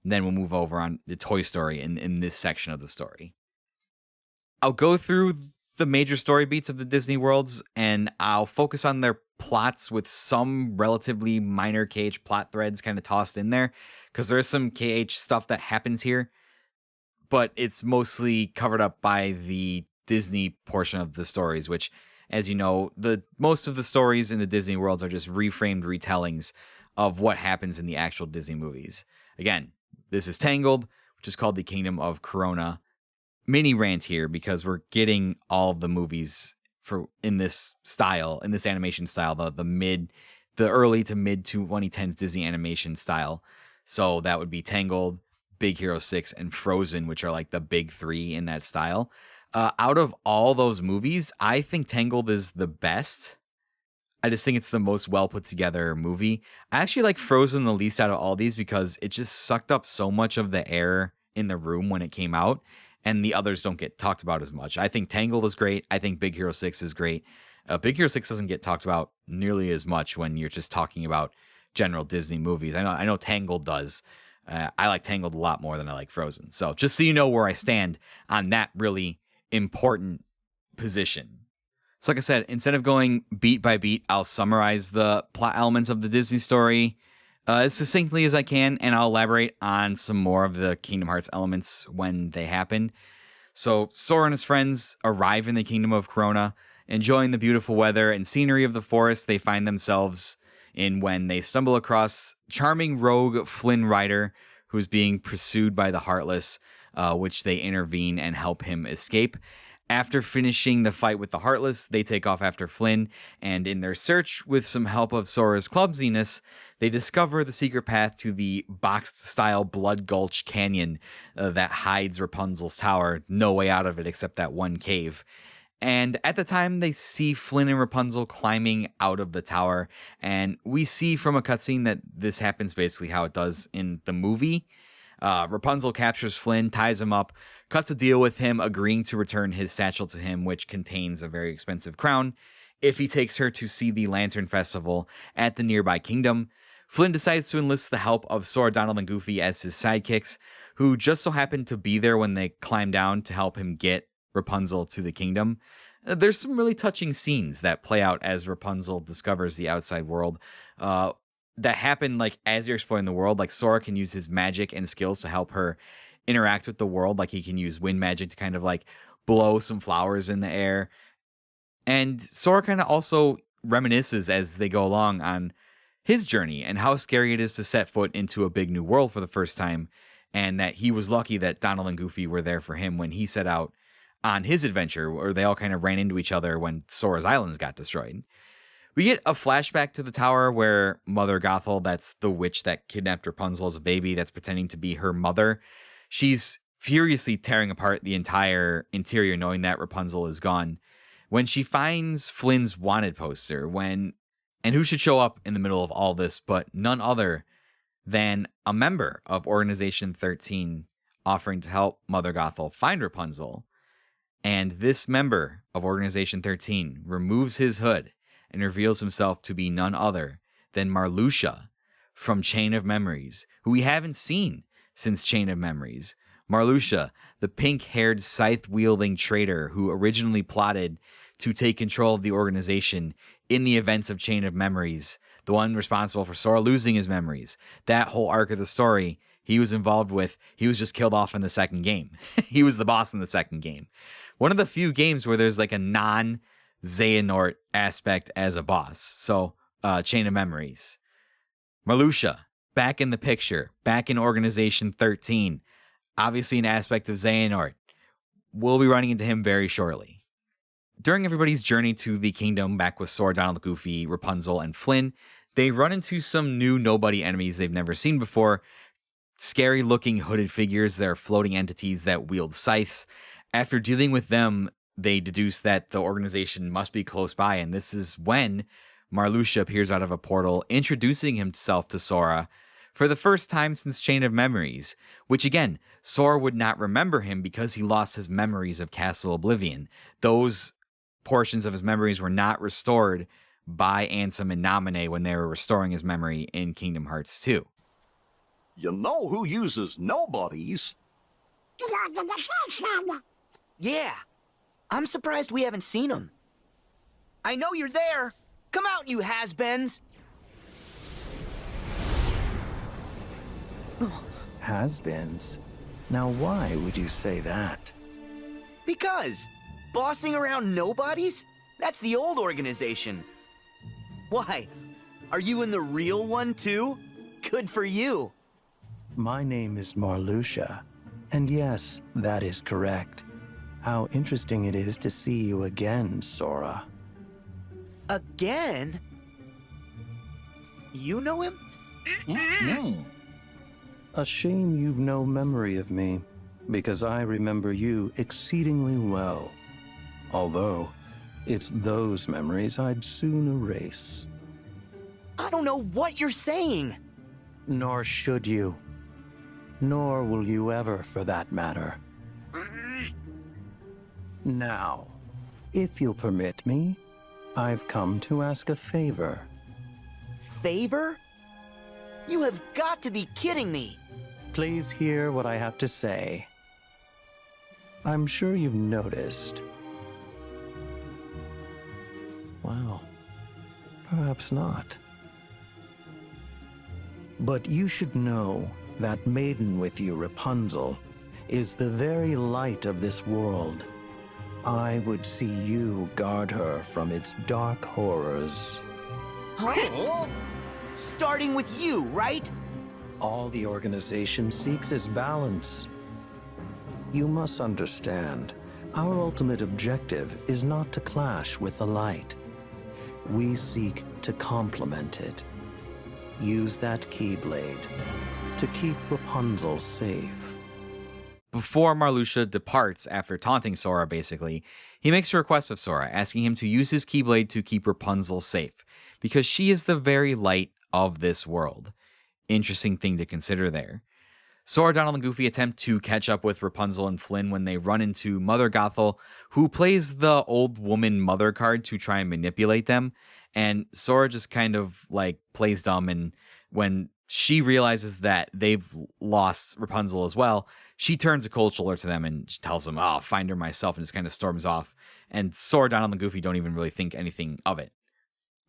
and then we'll move over on the Toy Story in this section of the story. I'll go through the major story beats of the Disney worlds, and I'll focus on their plots with some relatively minor KH plot threads kind of tossed in there, because there's some KH stuff that happens here, but it's mostly covered up by the Disney portion of the stories, which, as you know, most of the stories in the Disney worlds are just reframed retellings of what happens in the actual Disney movies. Again, this is Tangled, which is called the Kingdom of Corona. mini rant here because we're getting all of the movies in this animation style, the early to mid 2010s Disney animation style. So that would be Tangled, Big Hero 6, and Frozen, which are like the big three in that style. Out of all those movies, I think Tangled is the best. I just think it's the most well put together movie. I actually like Frozen the least out of all these because it just sucked up so much of the air in the room when it came out, and the others don't get talked about as much. I think Tangled is great. I think Big Hero 6 is great. Big Hero 6 doesn't get talked about nearly as much when you're just talking about general Disney movies. I know Tangled does. I like Tangled a lot more than I like Frozen. So just so you know where I stand on that really important position. So like I said, instead of going beat by beat, I'll summarize the plot elements of the Disney story as succinctly as I can, and I'll elaborate on some more of the Kingdom Hearts elements when they happen. So Sora and his friends arrive in the Kingdom of Corona, enjoying the beautiful weather and scenery of the forest they find themselves in when they stumble across charming rogue Flynn Rider, who's being pursued by the Heartless, which they intervene and help him escape. After finishing the fight with the Heartless, they take off after Flynn, and in their search, with some help of Sora's clumsiness, they discover the secret path to the boxed-style Blood Gulch Canyon that hides Rapunzel's tower. No way out of it except that one cave. And at the time, they see Flynn and Rapunzel climbing out of the tower, and we see from a cutscene that this happens basically how it does in the movie. Rapunzel captures Flynn, ties him up, cuts a deal with him, agreeing to return his satchel to him, which contains a very expensive crown, if he takes her to see the Lantern Festival at the nearby kingdom. Flynn decides to enlist the help of Sora, Donald, and Goofy as his sidekicks, who just so happen to be there when they climb down to help him get Rapunzel to the kingdom. There's some really touching scenes that play out as Rapunzel discovers the outside world. That happen like as you're exploring the world. Like Sora can use his magic and skills to help her interact with the world. Like he can use wind magic to kind of like blow some flowers in the air. And Sora kind of also reminisces as they go along on his journey and how scary it is to set foot into a big new world for the first time. And that he was lucky that Donald and Goofy were there for him when he set out on his adventure, where they all kind of ran into each other when Sora's Islands got destroyed. We get a flashback to the tower where Mother Gothel, that's the witch that kidnapped Rapunzel as a baby, that's pretending to be her mother. She's furiously tearing apart the entire interior, knowing that Rapunzel is gone. When she finds Flynn's wanted poster, and who should show up in the middle of all this but none other than a member of Organization 13 offering to help Mother Gothel find Rapunzel. And this member of Organization 13 removes his hood and reveals himself to be none other than Marluxia from Chain of Memories, who we haven't seen since Chain of Memories. Marluxia, the pink-haired, scythe-wielding traitor who originally plotted to take control of the organization in the events of Chain of Memories, the one responsible for Sora losing his memories. That whole arc of the story he was involved with, he was just killed off in the second game. He was the boss in the second game. One of the few games where there's like a non-Xehanort aspect as a boss. So, Chain of Memories. Marluxia, back in the picture, back in Organization 13. Obviously an aspect of Xehanort. We'll be running into him very shortly. During everybody's journey to the kingdom, back with Sora, Donald, Goofy, Rapunzel, and Flynn, they run into some new nobody enemies they've never seen before. Scary-looking hooded figures that are floating entities that wield scythes. After dealing with them, they deduce that the organization must be close by, and this is when Marluxia appears out of a portal, introducing himself to Sora for the first time since Chain of Memories, which again, Sora would not remember him because he lost his memories of Castle Oblivion. Those portions of his memories were not restored by Ansem and Naminé when they were restoring his memory in Kingdom Hearts 2. You know who uses nobodies? Yeah. I'm surprised we haven't seen him. I know you're there. Come out, you has-beens. Has-beens? Now why would you say that? Because bossing around nobodies? That's the old organization. Why? Are you in the real one too? Good for you. My name is Marluxia, and yes, that is correct. how interesting it is to see you again, Sora. Again? You know him? A shame you've no memory of me, because I remember you exceedingly well. Although, it's those memories I'd soon erase. I don't know what you're saying. Nor should you. Nor will you ever, for that matter. Now, if you'll permit me, I've come to ask a favor. Favor? You have got to be kidding me. Please hear what I have to say. I'm sure you've noticed. Well, perhaps not. But you should know that maiden with you, Rapunzel, is the very light of this world. I would see you guard her from its dark horrors. Huh? Starting with you, right? All the organization seeks is balance. You must understand, our ultimate objective is not to clash with the light. We seek to complement it. Use that Keyblade to keep Rapunzel safe. Before Marluxia departs after taunting Sora, basically, he makes a request of Sora, asking him to use his Keyblade to keep Rapunzel safe, because she is the very light of this world. Interesting thing to consider there. Sora, Donald, and Goofy attempt to catch up with Rapunzel and Flynn when they run into Mother Gothel, who plays the old woman mother card to try and manipulate them. And Sora just kind of like plays dumb, and when she realizes that they've lost Rapunzel as well, she turns a cold shoulder to them and tells them, "Oh, I'll find her myself," and just kind of storms off. And Sora, Donald, and Goofy don't even really think anything of it.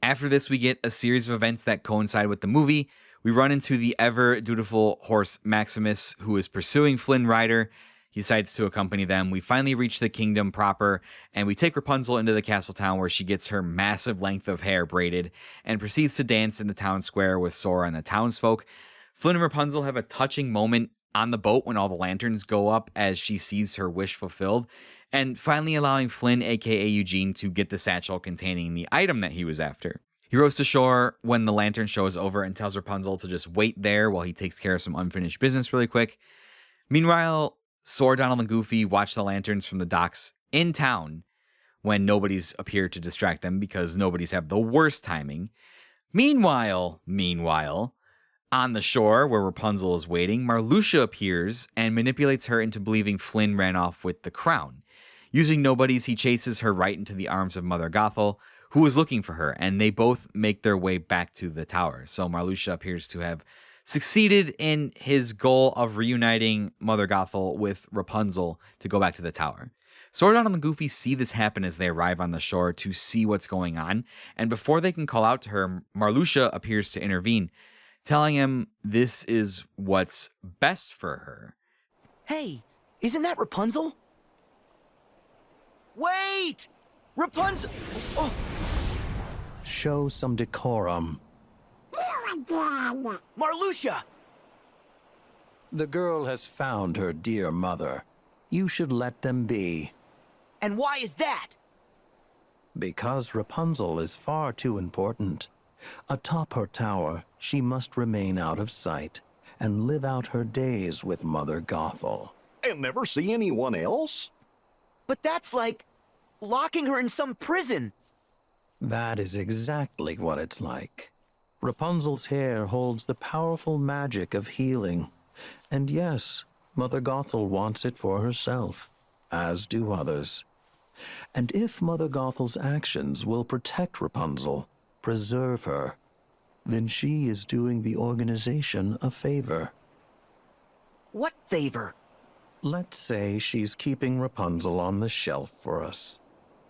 After this, we get a series of events that coincide with the movie. We run into the ever-dutiful horse Maximus, who is pursuing Flynn Rider. He decides to accompany them. We finally reach the kingdom proper, and we take Rapunzel into the castle town where she gets her massive length of hair braided and proceeds to dance in the town square with Sora and the townsfolk. Flynn and Rapunzel have a touching moment on the boat when all the lanterns go up as she sees her wish fulfilled, and finally allowing Flynn, aka Eugene, to get the satchel containing the item that he was after. He rows to shore when the lantern show is over and tells Rapunzel to just wait there while he takes care of some unfinished business really quick. Meanwhile, Sora, Donald, and Goofy watch the lanterns from the docks in town when nobody's appeared to distract them because nobody's have the worst timing. Meanwhile, on the shore where Rapunzel is waiting, Marluxia appears and manipulates her into believing Flynn ran off with the crown. Using nobodies, he chases her right into the arms of Mother Gothel, who is looking for her, and they both make their way back to the tower. So Marluxia appears to have succeeded in his goal of reuniting Mother Gothel with Rapunzel to go back to the tower. Sora, Donald, and Goofy see this happen as they arrive on the shore to see what's going on, and before they can call out to her, Marluxia appears to intervene, telling him this is what's best for her. Hey, isn't that Rapunzel? Wait! Rapunzel! Oh! Show some decorum. You again! Marluxia! The girl has found her dear mother. You should let them be. And why is that? Because Rapunzel is far too important. Atop her tower, she must remain out of sight and live out her days with Mother Gothel. And never see anyone else? But that's like locking her in some prison. That is exactly what it's like. Rapunzel's hair holds the powerful magic of healing. And yes, Mother Gothel wants it for herself, as do others. And if Mother Gothel's actions will protect Rapunzel, preserve her, then she is doing the organization a favor. What favor? Let's say she's keeping Rapunzel on the shelf for us.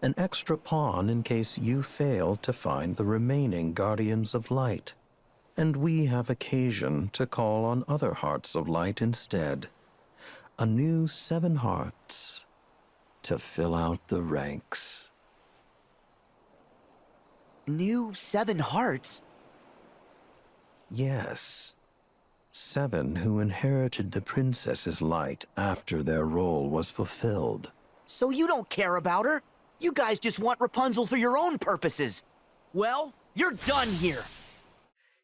An extra pawn in case you fail to find the remaining Guardians of Light. And we have occasion to call on other Hearts of Light instead. A new 7 hearts to fill out the ranks. New 7 hearts? Yes. 7 who inherited the princess's light after their role was fulfilled. So you don't care about her? You guys just want Rapunzel for your own purposes. Well, you're done here.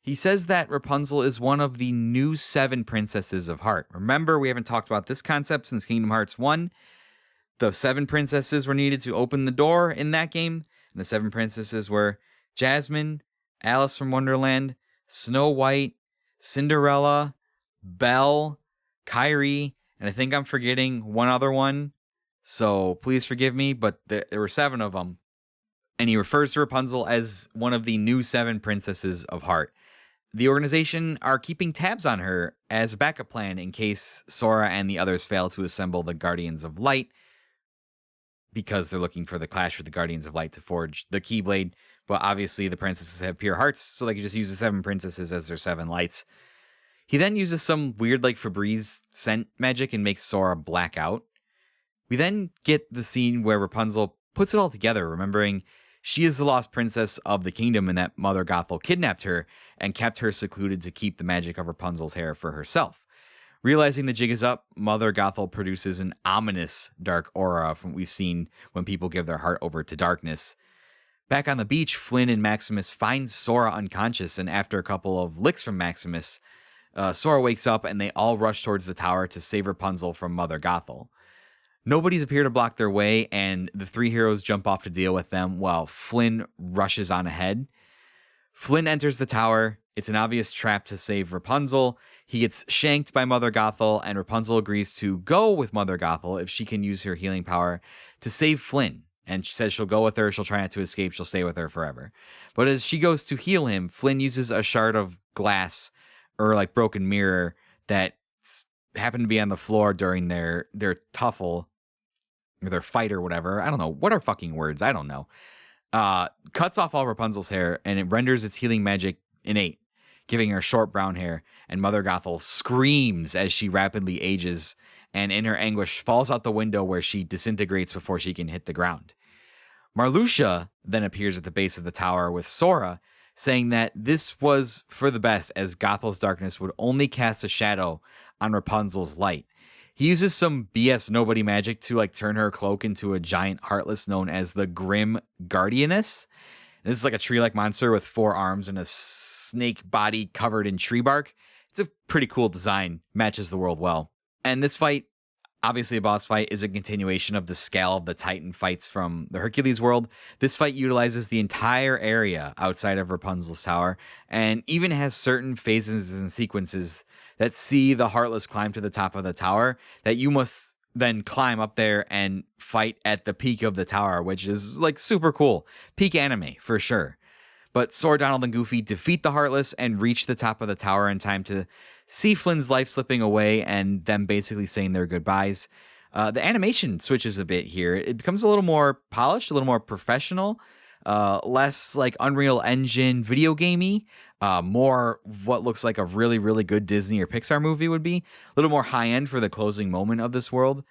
He says that Rapunzel is one of the new 7 princesses of heart. Remember, we haven't talked about this concept since Kingdom Hearts 1. The 7 princesses were needed to open the door in that game. And the 7 princesses were Jasmine, Alice from Wonderland, Snow White, Cinderella, Belle, Kyrie, and I think I'm forgetting one other one. So please forgive me, but there were 7 of them. And he refers to Rapunzel as one of the new 7 princesses of heart. The organization are keeping tabs on her as a backup plan in case Sora and the others fail to assemble the Guardians of Light, because they're looking for the clash with the Guardians of Light to forge the Keyblade. But obviously the princesses have pure hearts, so they can just use the 7 princesses as their 7 lights. He then uses some weird like Febreze scent magic and makes Sora black out. We then get the scene where Rapunzel puts it all together, remembering she is the lost princess of the kingdom and that Mother Gothel kidnapped her and kept her secluded to keep the magic of Rapunzel's hair for herself. Realizing the jig is up, Mother Gothel produces an ominous dark aura from we've seen when people give their heart over to darkness. Back on the beach, Flynn and Maximus find Sora unconscious, and after a couple of licks from Maximus, Sora wakes up and they all rush towards the tower to save Rapunzel from Mother Gothel. Nobody's appeared to block their way, and the 3 heroes jump off to deal with them while Flynn rushes on ahead. Flynn enters the tower. It's an obvious trap to save Rapunzel. He gets shanked by Mother Gothel, and Rapunzel agrees to go with Mother Gothel if she can use her healing power to save Flynn. And she says she'll go with her, she'll try not to escape, she'll stay with her forever. But as she goes to heal him, Flynn uses a shard of glass, or like broken mirror, that happened to be on the floor during their tuffle, or their fight or whatever. I don't know. What are fucking words? I don't know. Cuts off all Rapunzel's hair, and it renders its healing magic innate, giving her short brown hair. And Mother Gothel screams as she rapidly ages, and in her anguish falls out the window where she disintegrates before she can hit the ground. Marluxia then appears at the base of the tower with Sora, saying that this was for the best, as Gothel's darkness would only cast a shadow on Rapunzel's light. He uses some BS nobody magic to like turn her cloak into a giant heartless known as the Grim Guardianess. And this is like a tree-like monster with 4 arms and a snake body covered in tree bark. It's a pretty cool design, matches the world well. And this fight, obviously a boss fight, is a continuation of the scale of the Titan fights from the Hercules world. This fight utilizes the entire area outside of Rapunzel's tower, and even has certain phases and sequences that see the Heartless climb to the top of the tower that you must then climb up there and fight at the peak of the tower, which is like super cool. Peak anime for sure. But Sora, Donald, and Goofy defeat the Heartless and reach the top of the tower in time to see Flynn's life slipping away and them basically saying their goodbyes. The animation switches a bit here. It becomes a little more polished, a little more professional, less like Unreal Engine video gamey, more what looks like a really, really good Disney or Pixar movie would be. A little more high end for the closing moment of this world.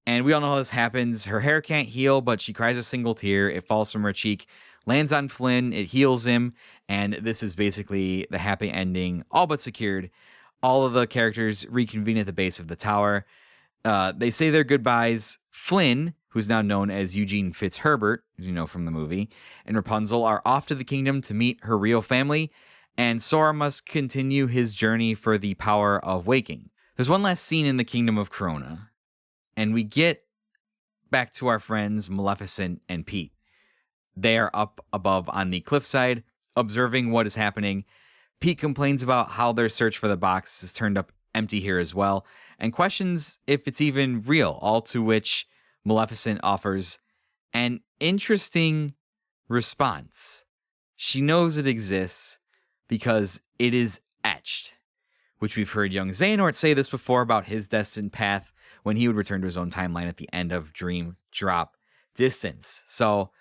And we all know how this happens. Her hair can't heal, but she cries a single tear. It falls from her cheek, lands on Flynn, it heals him, and this is basically the happy ending, all but secured. All of the characters reconvene at the base of the tower. They say their goodbyes. Flynn, who's now known as Eugene Fitzherbert, as you know from the movie, and Rapunzel are off to the kingdom to meet her real family, and Sora must continue his journey for the power of waking. There's one last scene in the Kingdom of Corona, and we get back to our friends Maleficent and Pete. They are up above on the cliffside, observing what is happening. Pete complains about how their search for the box is turned up empty here as well, and questions if it's even real, all to which Maleficent offers an interesting response. She knows it exists because it is etched, which we've heard young Xehanort say this before about his destined path when he would return to his own timeline at the end of Dream Drop Distance. So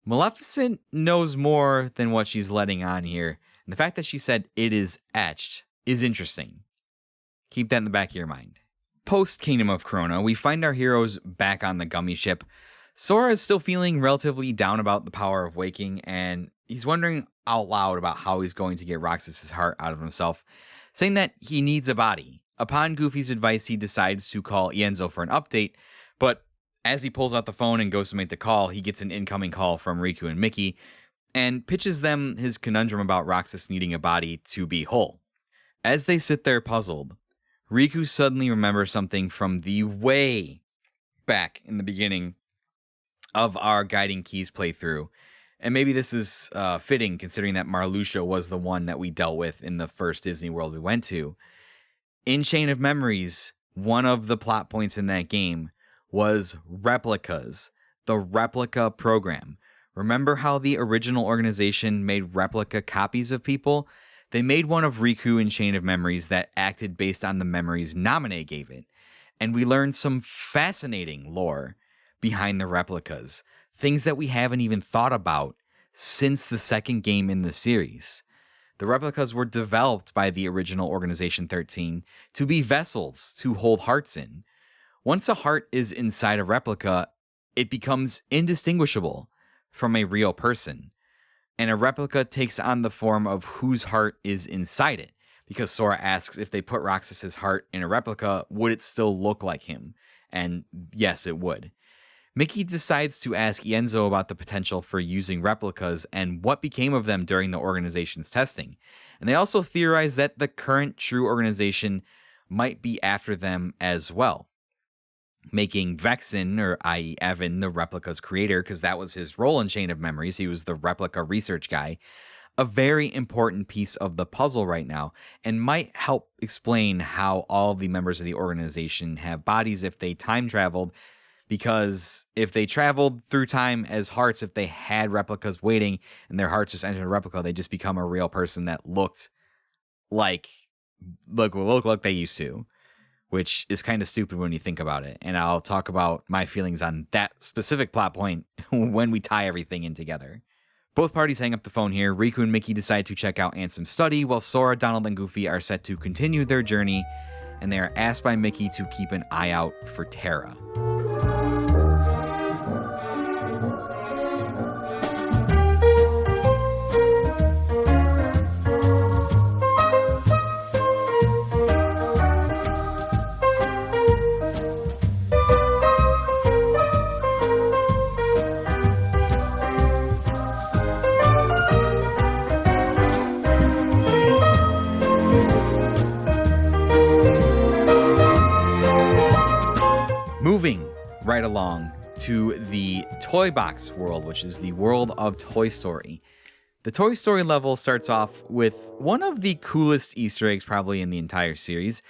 Maleficent knows more than what she's letting on here. And the fact that she said it is etched is interesting. Keep that in the back of your mind. Post Kingdom of Corona, we find our heroes back on the gummy ship. Sora is still feeling relatively down about the power of waking, and he's wondering out loud about how he's going to get Roxas's heart out of himself, saying that he needs a body. Upon Goofy's advice, he decides to call Ienzo for an update, but As he pulls out the phone and goes to make the call, he gets an incoming call from Riku and Mickey and pitches them his conundrum about Roxas needing a body to be whole. As they sit there puzzled, Riku suddenly remembers something from the way back in the beginning of our Guiding Keys playthrough. And maybe this is fitting considering that Marluxia was the one that we dealt with in the first Disney World we went to. In Chain of Memories, one of the plot points in that game was replicas, the replica program. Remember how the original organization made replica copies of people? They made one of Riku in Chain of Memories that acted based on the memories Naminé gave it. And we learned some fascinating lore behind the replicas, things that we haven't even thought about since the second game in the series. The replicas were developed by the original Organization 13 to be vessels to hold hearts in. Once a heart is inside a replica, it becomes indistinguishable from a real person. And a replica takes on the form of whose heart is inside it. Because Sora asks if they put Roxas's heart in a replica, would it still look like him? And yes, it would. Mickey decides to ask Ienzo about the potential for using replicas and what became of them during the organization's testing. And they also theorize that the current true organization might be after them as well, making Vexen, or i.e. Evan, the replica's creator, because that was his role in Chain of Memories. He was the replica research guy, a very important piece of the puzzle right now, and might help explain how all the members of the organization have bodies if they time traveled. Because if they traveled through time as hearts, if they had replicas waiting and their hearts just entered a replica, they just become a real person that looked like they used to, which is kind of stupid when you think about it. And I'll talk about my feelings on that specific plot point when we tie everything in together. Both parties hang up the phone here. Riku and Mickey decide to check out Ansem's study, while Sora, Donald, and Goofy are set to continue their journey, and they are asked by Mickey to keep an eye out for Terra. Moving right along to the Toy Box world, which is the world of Toy Story. The Toy Story level starts off with one of the coolest Easter eggs probably in the entire series.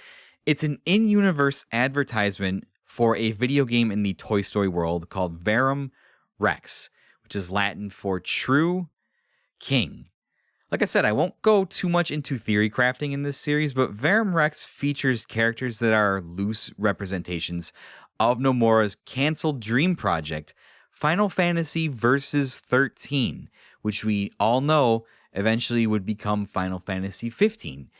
It's an in-universe advertisement for a video game in the Toy Story world called Verum Rex, which is Latin for true king. Like I said, I won't go too much into theory crafting in this series, but Verum Rex features characters that are loose representations of Nomura's canceled dream project, Final Fantasy Versus 13, which we all know eventually would become Final Fantasy 15,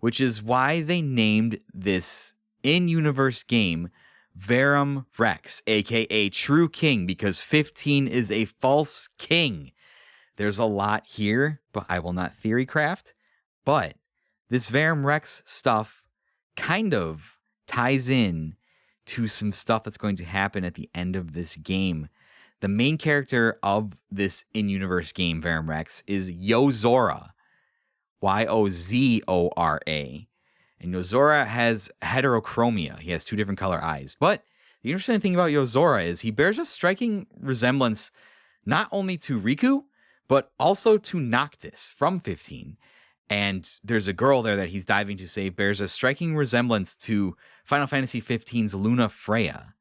which is why they named this in-universe game Verum Rex, aka True King, because 15 is a false king. There's a lot here, but I will not theory craft. But this Verum Rex stuff kind of ties in to some stuff that's going to happen at the end of this game. The main character of this in-universe game, Verum Rex, is Yozora. Yozora. And Yozora has heterochromia. He has two different color eyes. But the interesting thing about Yozora is he bears a striking resemblance not only to Riku, but also to Noctis from 15. And there's a girl there that he's diving to save, bears a striking resemblance to Final Fantasy XV's Luna Freya.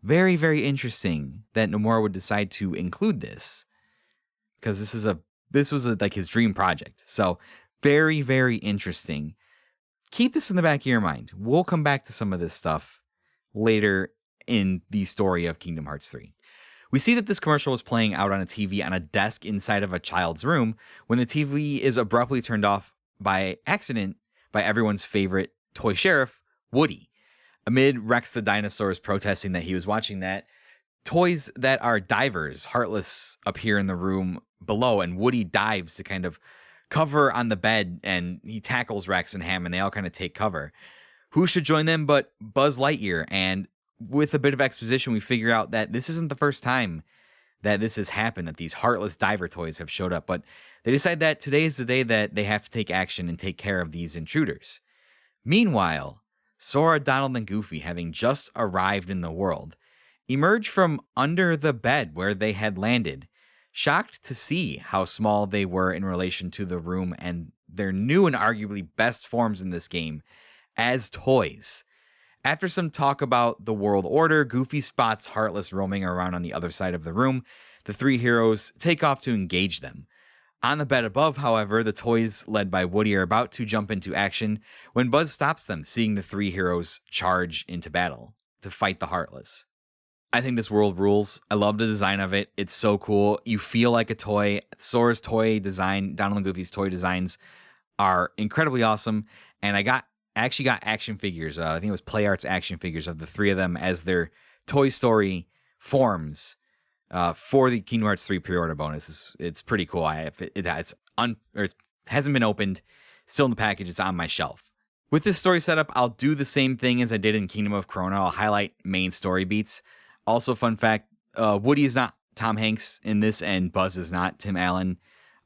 Very, very interesting that Nomura would decide to include this, because this was like his dream project. So very, very interesting. Keep this in the back of your mind. We'll come back to some of this stuff later in the story of Kingdom Hearts 3. We see that this commercial was playing out on a TV on a desk inside of a child's room when the TV is abruptly turned off by accident by everyone's favorite toy sheriff, Woody. Amid Rex the dinosaurs protesting that he was watching that, toys that are divers, Heartless, appear in the room below, and Woody dives to kind of cover on the bed, and he tackles Rex and Ham, and they all kind of take cover. Who should join them but Buzz Lightyear? And with a bit of exposition, we figure out that this isn't the first time that this has happened, that these heartless diver toys have showed up, but they decide that today is the day that they have to take action and take care of these intruders. Meanwhile, Sora, Donald, and Goofy, having just arrived in the world, emerge from under the bed where they had landed, shocked to see how small they were in relation to the room and their new and arguably best forms in this game as toys. After some talk about the world order, Goofy spots Heartless roaming around on the other side of the room. The three heroes take off to engage them. On the bed above, however, the toys led by Woody are about to jump into action when Buzz stops them, seeing the three heroes charge into battle to fight the Heartless. I think this world rules. I love the design of it. It's so cool. You feel like a toy. Sora's toy design, Donald and Goofy's toy designs are incredibly awesome. And I actually got action figures. I think it was Play Arts action figures of the three of them as their Toy Story forms for the Kingdom Hearts 3 pre-order bonus. It's pretty cool. It hasn't been opened, still in the package. It's on my shelf. With this story setup, I'll do the same thing as I did in Kingdom of Corona. I'll highlight main story beats. Also, fun fact, Woody is not Tom Hanks in this, and Buzz is not Tim Allen.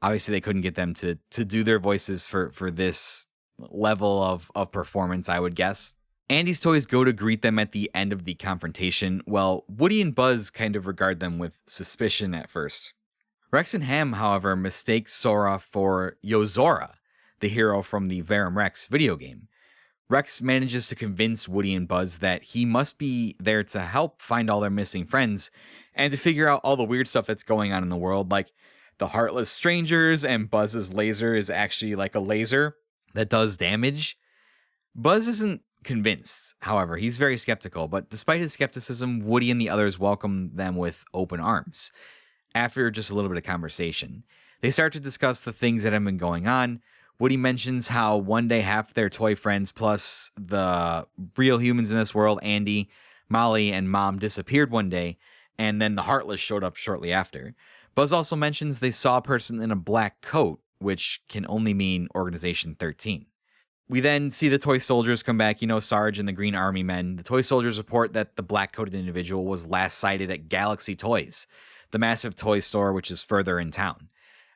Obviously, they couldn't get them to do their voices for this level of performance, I would guess. Andy's toys go to greet them at the end of the confrontation, while Woody and Buzz kind of regard them with suspicion at first. Rex and Ham, however, mistake Sora for Yozora, the hero from the Verum Rex video game. Rex manages to convince Woody and Buzz that he must be there to help find all their missing friends and to figure out all the weird stuff that's going on in the world, like the heartless strangers, and Buzz's laser is actually like a laser that does damage. Buzz isn't convinced, however. He's very skeptical, but despite his skepticism, Woody and the others welcome them with open arms. After just a little bit of conversation, they start to discuss the things that have been going on. Woody mentions how one day half their toy friends plus the real humans in this world, Andy, Molly, and Mom, disappeared one day, and then the Heartless showed up shortly after. Buzz also mentions they saw a person in a black coat, which can only mean Organization 13. We then see the toy soldiers come back, Sarge and the Green Army men. The toy soldiers report that the black-coated individual was last sighted at Galaxy Toys, the massive toy store which is further in town.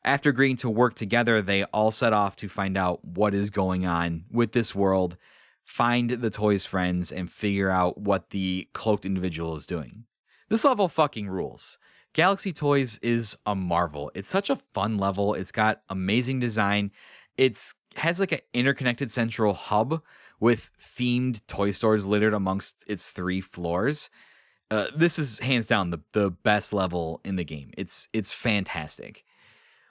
After agreeing to work together, they all set off to find out what is going on with this world, find the toys' friends, and figure out what the cloaked individual is doing. This level fucking rules. Galaxy Toys is a marvel. It's such a fun level. It's got amazing design. It has like an interconnected central hub with themed toy stores littered amongst its 3 floors. This is hands down the best level in the game. It's fantastic.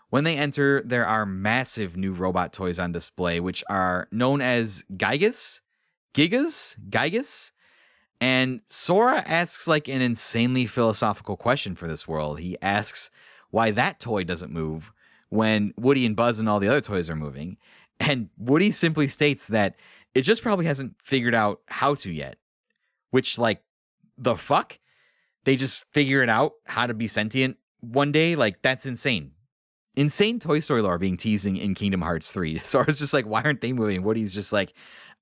When they enter, there are massive new robot toys on display, which are known as Gigas? And Sora asks like an insanely philosophical question for this world. He asks why that toy doesn't move when Woody and Buzz and all the other toys are moving. And Woody simply states that it just probably hasn't figured out how to yet. Which, like, the fuck? They just figure it out how to be sentient one day? Like, that's insane. Insane Toy Story lore being teasing in Kingdom Hearts 3. Sora's just like, why aren't they moving? Woody's just like,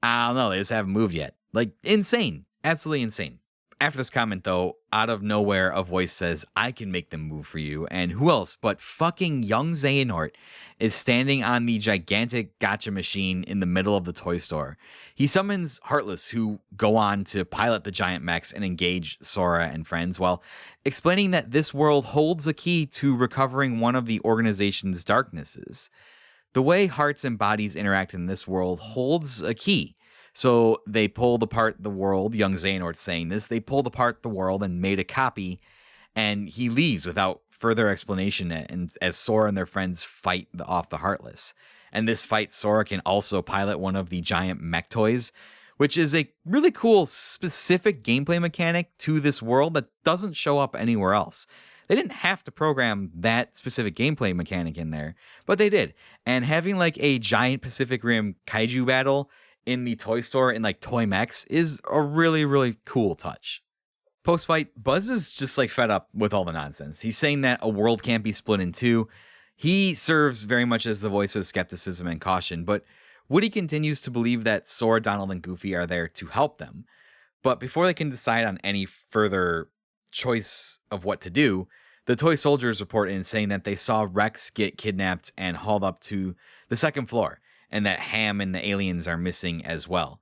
I don't know, they just haven't moved yet. Like, insane. Absolutely insane. After this comment, though, out of nowhere, a voice says, I can make them move for you. And who else but fucking young Xehanort is standing on the gigantic gacha machine in the middle of the toy store. He summons Heartless, who go on to pilot the giant mechs and engage Sora and friends, while explaining that this world holds a key to recovering one of the organization's darknesses. The way hearts and bodies interact in this world holds a key. So they pulled apart the world, young Xehanort saying this, they pulled apart the world and made a copy, and he leaves without further explanation, and as Sora and their friends fight off the Heartless. And this fight, Sora can also pilot one of the giant mech toys, which is a really cool specific gameplay mechanic to this world that doesn't show up anywhere else. They didn't have to program that specific gameplay mechanic in there, but they did. And having like a giant Pacific Rim kaiju battle in the toy store in like toy mechs is a really, really cool touch. Post-fight, Buzz is just like fed up with all the nonsense. He's saying that a world can't be split in two. He serves very much as the voice of skepticism and caution, but Woody continues to believe that Sora, Donald, and Goofy are there to help them. But before they can decide on any further choice of what to do, the toy soldiers report in saying that they saw Rex get kidnapped and hauled up to the second floor, and that Ham and the aliens are missing as well.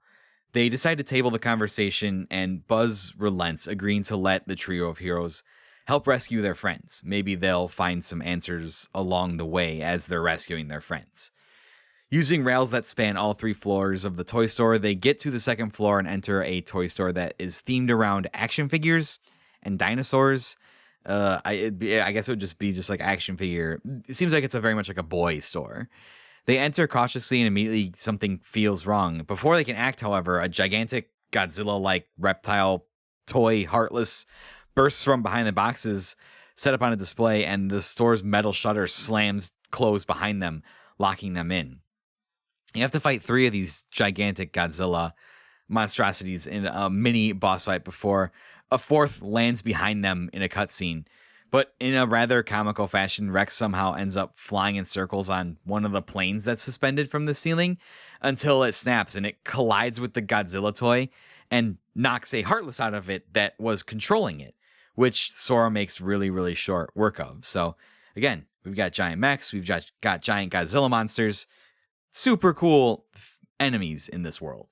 They decide to table the conversation, and Buzz relents, agreeing to let the trio of heroes help rescue their friends. Maybe they'll find some answers along the way as they're rescuing their friends. Using rails that span all 3 floors of the toy store, they get to the second floor and enter a toy store that is themed around action figures and dinosaurs. I guess it would just be just like action figure. It seems like it's a very much like a boy store. They enter cautiously and immediately something feels wrong. Before they can act, however, a gigantic Godzilla-like reptile toy, Heartless, bursts from behind the boxes set up on a display, and the store's metal shutter slams closed behind them, locking them in. You have to fight 3 of these gigantic Godzilla monstrosities in a mini boss fight before a 4th lands behind them in a cutscene. But in a rather comical fashion, Rex somehow ends up flying in circles on one of the planes that's suspended from the ceiling until it snaps and it collides with the Godzilla toy and knocks a Heartless out of it that was controlling it, which Sora makes really, really short work of. So again, we've got giant mechs, we've got giant Godzilla monsters, super cool enemies in this world.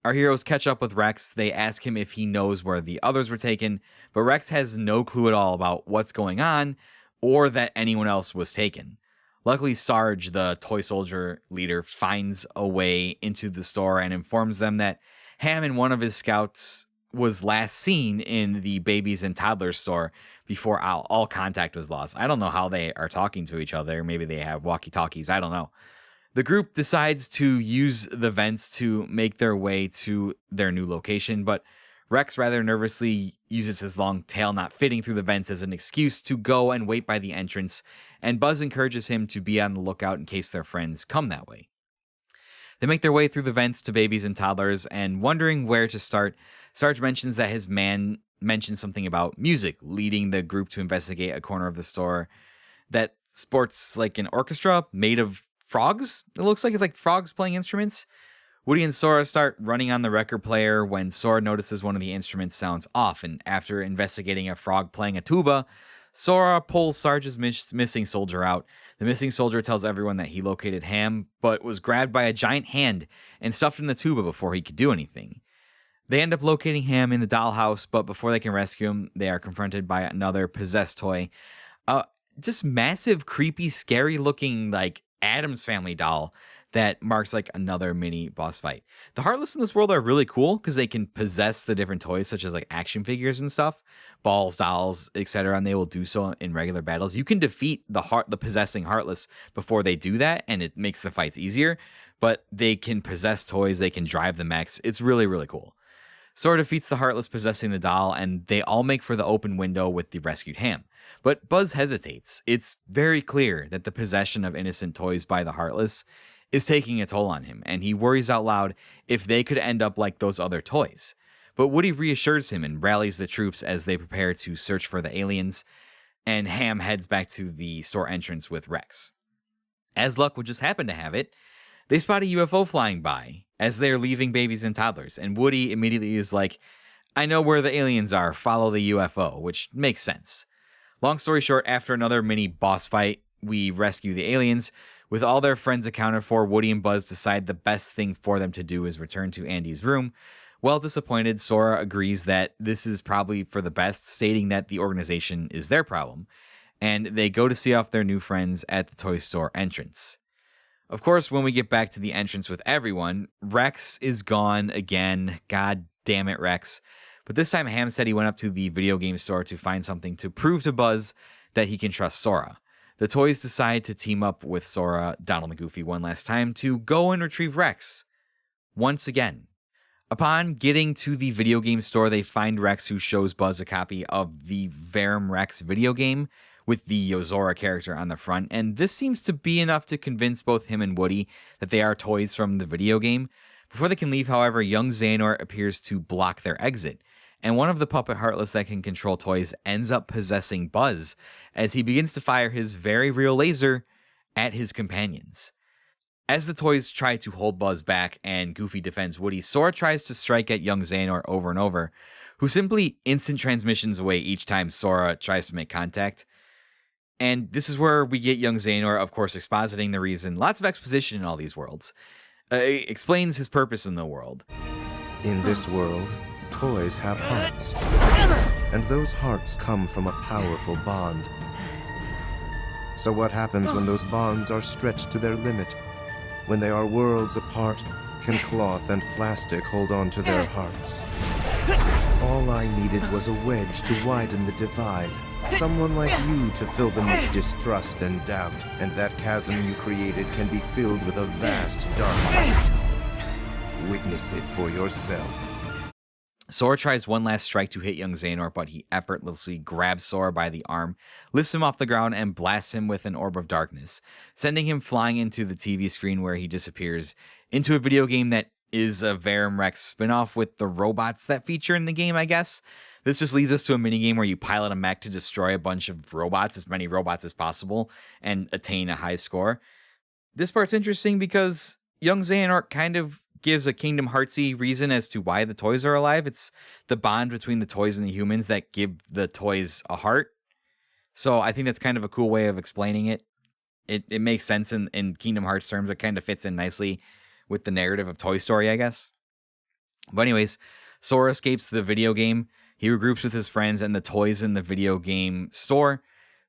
Our heroes catch up with Rex. They ask him if he knows where the others were taken, but Rex has no clue at all about what's going on or that anyone else was taken. Luckily, Sarge, the toy soldier leader, finds a way into the store and informs them that Ham and one of his scouts was last seen in the babies and toddlers store before all contact was lost. I don't know how they are talking to each other. Maybe they have walkie-talkies. I don't know. The group decides to use the vents to make their way to their new location, but Rex rather nervously uses his long tail not fitting through the vents as an excuse to go and wait by the entrance, and Buzz encourages him to be on the lookout in case their friends come that way. They make their way through the vents to babies and toddlers, and wondering where to start, Sarge mentions that his man mentioned something about music, leading the group to investigate a corner of the store that sports like an orchestra made of frogs. It looks like it's like frogs playing instruments. Woody and Sora start running on the record player when Sora notices one of the instruments sounds off, and after investigating a frog playing a tuba, Sora pulls Sarge's missing soldier out. The missing soldier tells everyone that he located Ham, but was grabbed by a giant hand and stuffed in the tuba before he could do anything. They end up locating Ham in the dollhouse, but before they can rescue him, they are confronted by another possessed toy. Just massive, creepy, scary looking, like, Addams Family doll that marks like another mini boss fight. The Heartless in this world are really cool because they can possess the different toys, such as like action figures and stuff, balls, dolls, etc., and they will do so in regular battles. You can defeat the possessing Heartless before they do that, and it makes the fights easier, but they can possess toys, they can drive the mechs. It's really, really cool. Sora defeats the Heartless possessing the doll, and they all make for the open window with the rescued Ham. But Buzz hesitates. It's very clear that the possession of innocent toys by the Heartless is taking a toll on him, and he worries out loud if they could end up like those other toys. But Woody reassures him and rallies the troops as they prepare to search for the aliens, and Ham heads back to the store entrance with Rex. As luck would just happen to have it, they spot a UFO flying by as they're leaving babies and toddlers, and Woody immediately is like, I know where the aliens are, follow the UFO, which makes sense. Long story short, after another mini boss fight, we rescue the aliens. With all their friends accounted for, Woody and Buzz decide the best thing for them to do is return to Andy's room. Well disappointed, Sora agrees that this is probably for the best, stating that the organization is their problem, and they go to see off their new friends at the toy store entrance. Of course, when we get back to the entrance with everyone, Rex is gone again. God damn it, Rex. But this time, Ham said he went up to the video game store to find something to prove to Buzz that he can trust Sora. The toys decide to team up with Sora, Donald and Goofy one last time to go and retrieve Rex. Once again. Upon getting to the video game store, they find Rex, who shows Buzz a copy of the Verum Rex video game with the Yozora character on the front, and this seems to be enough to convince both him and Woody that they are toys from the video game. Before they can leave, however, young Xehanort appears to block their exit, and one of the puppet Heartless that can control toys ends up possessing Buzz as he begins to fire his very real laser at his companions. As the toys try to hold Buzz back and Goofy defends Woody, Sora tries to strike at young Xehanort over and over, who simply instant transmissions away each time Sora tries to make contact. And this is where we get young Xehanort, of course, expositing the reason. Lots of exposition in all these worlds. Explains his purpose in the world. In this world, toys have hearts. And those hearts come from a powerful bond. So what happens when those bonds are stretched to their limit? When they are worlds apart, can cloth and plastic hold on to their hearts? All I needed was a wedge to widen the divide. Someone like you to fill them with distrust and doubt. And that chasm you created can be filled with a vast darkness. Witness it for yourself. Sora tries one last strike to hit young Xehanort, but he effortlessly grabs Sora by the arm, lifts him off the ground, and blasts him with an orb of darkness, sending him flying into the TV screen where he disappears into a video game that is a Verum Rex spinoff with the robots that feature in the game, I guess. This just leads us to a minigame where you pilot a mech to destroy a bunch of robots, as many robots as possible, and attain a high score. This part's interesting because young Xehanort kind of gives a Kingdom Heartsy reason as to why the toys are alive. It's the bond between the toys and the humans that give the toys a heart. So I think that's kind of a cool way of explaining it. It makes sense in Kingdom Hearts terms. It kind of fits in nicely with the narrative of Toy Story, I guess. But anyways, Sora escapes the video game. He regroups with his friends and the toys in the video game store.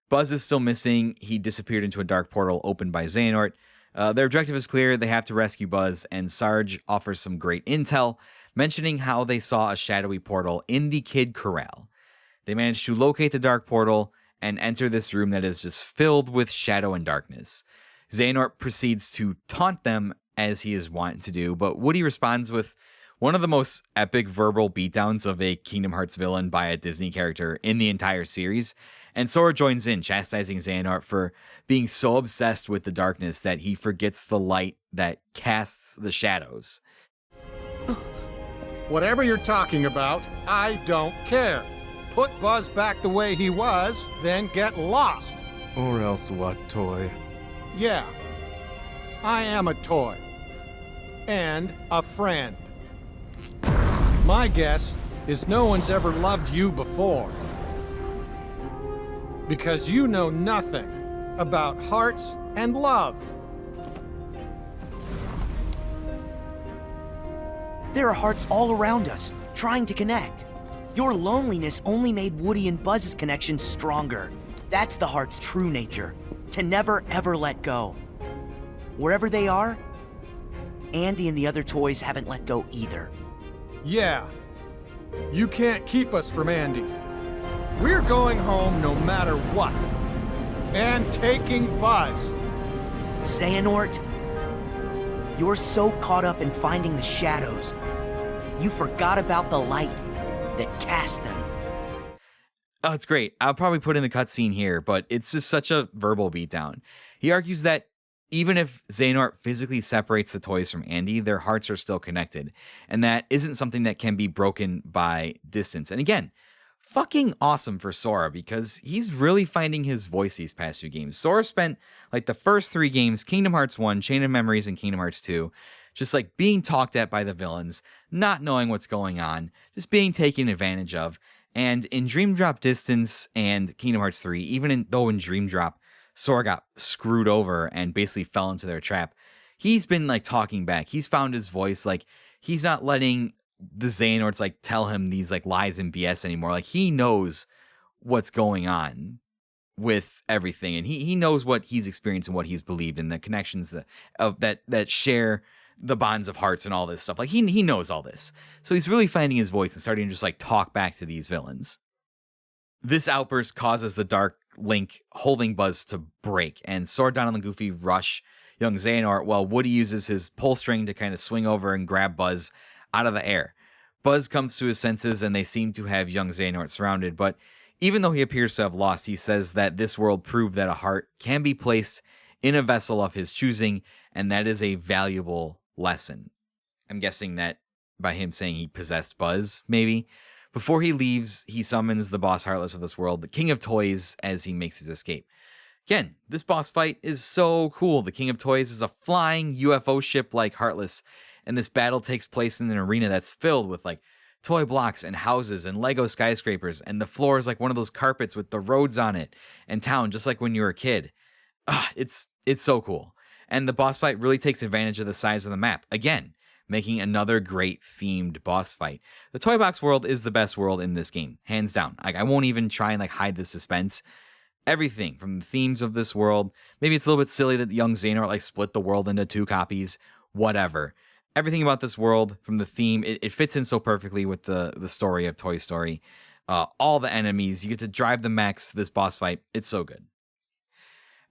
Buzz is still missing. He disappeared into a dark portal opened by Xehanort. Their objective is clear. They have to rescue Buzz, and Sarge offers some great intel, mentioning how they saw a shadowy portal in the Kid Corral. They manage to locate the dark portal and enter this room that is just filled with shadow and darkness. Xehanort proceeds to taunt them as he is wont to do, but Woody responds with one of the most epic verbal beatdowns of a Kingdom Hearts villain by a Disney character in the entire series. And Sora joins in, chastising Xehanort for being so obsessed with the darkness that he forgets the light that casts the shadows. Whatever you're talking about, I don't care. Put Buzz back the way he was, then get lost. Or else what, toy? Yeah, I am a toy. And a friend. My guess is no one's ever loved you before. Because you know nothing about hearts and love. There are hearts all around us, trying to connect. Your loneliness only made Woody and Buzz's connection stronger. That's the heart's true nature, to never ever let go. Wherever they are, Andy and the other toys haven't let go either. Yeah, you can't keep us from Andy. We're going home no matter what. And taking Buzz. Xehanort, you're so caught up in finding the shadows, you forgot about the light that cast them. Oh, it's great. I'll probably put in the cutscene here, but it's just such a verbal beatdown. He argues that even if Xehanort physically separates the toys from Andy, their hearts are still connected, and that isn't something that can be broken by distance. And again, fucking awesome for Sora, because he's really finding his voice these past few games. Sora spent like the first 3 games, Kingdom Hearts 1, Chain of Memories, and Kingdom Hearts 2, just like being talked at by the villains, not knowing what's going on, just being taken advantage of. And in Dream Drop Distance and Kingdom Hearts 3, even though in Dream Drop, Sora got screwed over and basically fell into their trap, he's been like talking back. He's found his voice. Like, he's not letting the Xehanorts like tell him these like lies and BS anymore. Like, he knows what's going on with everything, and he knows what he's experienced and what he's believed, and the connections that share the bonds of hearts and all this stuff. Like, he knows all this. So he's really finding his voice and starting to just like talk back to these villains. This outburst causes the Dark Link holding Buzz to break, and Sora, Donald, and Goofy rush young Xehanort while Woody uses his pull string to kind of swing over and grab Buzz out of the air. Buzz comes to his senses, and they seem to have young Xehanort surrounded, but even though he appears to have lost, he says that this world proved that a heart can be placed in a vessel of his choosing, and that is a valuable lesson. I'm guessing that by him saying he possessed Buzz, maybe. Before he leaves, he summons the boss Heartless of this world, the King of Toys, as he makes his escape. Again, this boss fight is so cool. The King of Toys is a flying UFO ship like Heartless, and this battle takes place in an arena that's filled with like toy blocks and houses and Lego skyscrapers, and the floor is like one of those carpets with the roads on it and town, just like when you were a kid. It's so cool. And the boss fight really takes advantage of the size of the map. Again, making another great themed boss fight. The Toy Box world is the best world in this game, hands down. Like, I won't even try and like hide the suspense. Everything from the themes of this world. Maybe it's a little bit silly that the young Xehanort like split the world into 2 copies. Whatever. Everything about this world, from the theme, it fits in so perfectly with the story of Toy Story. All the enemies, you get to drive the mechs. This boss fight, it's so good.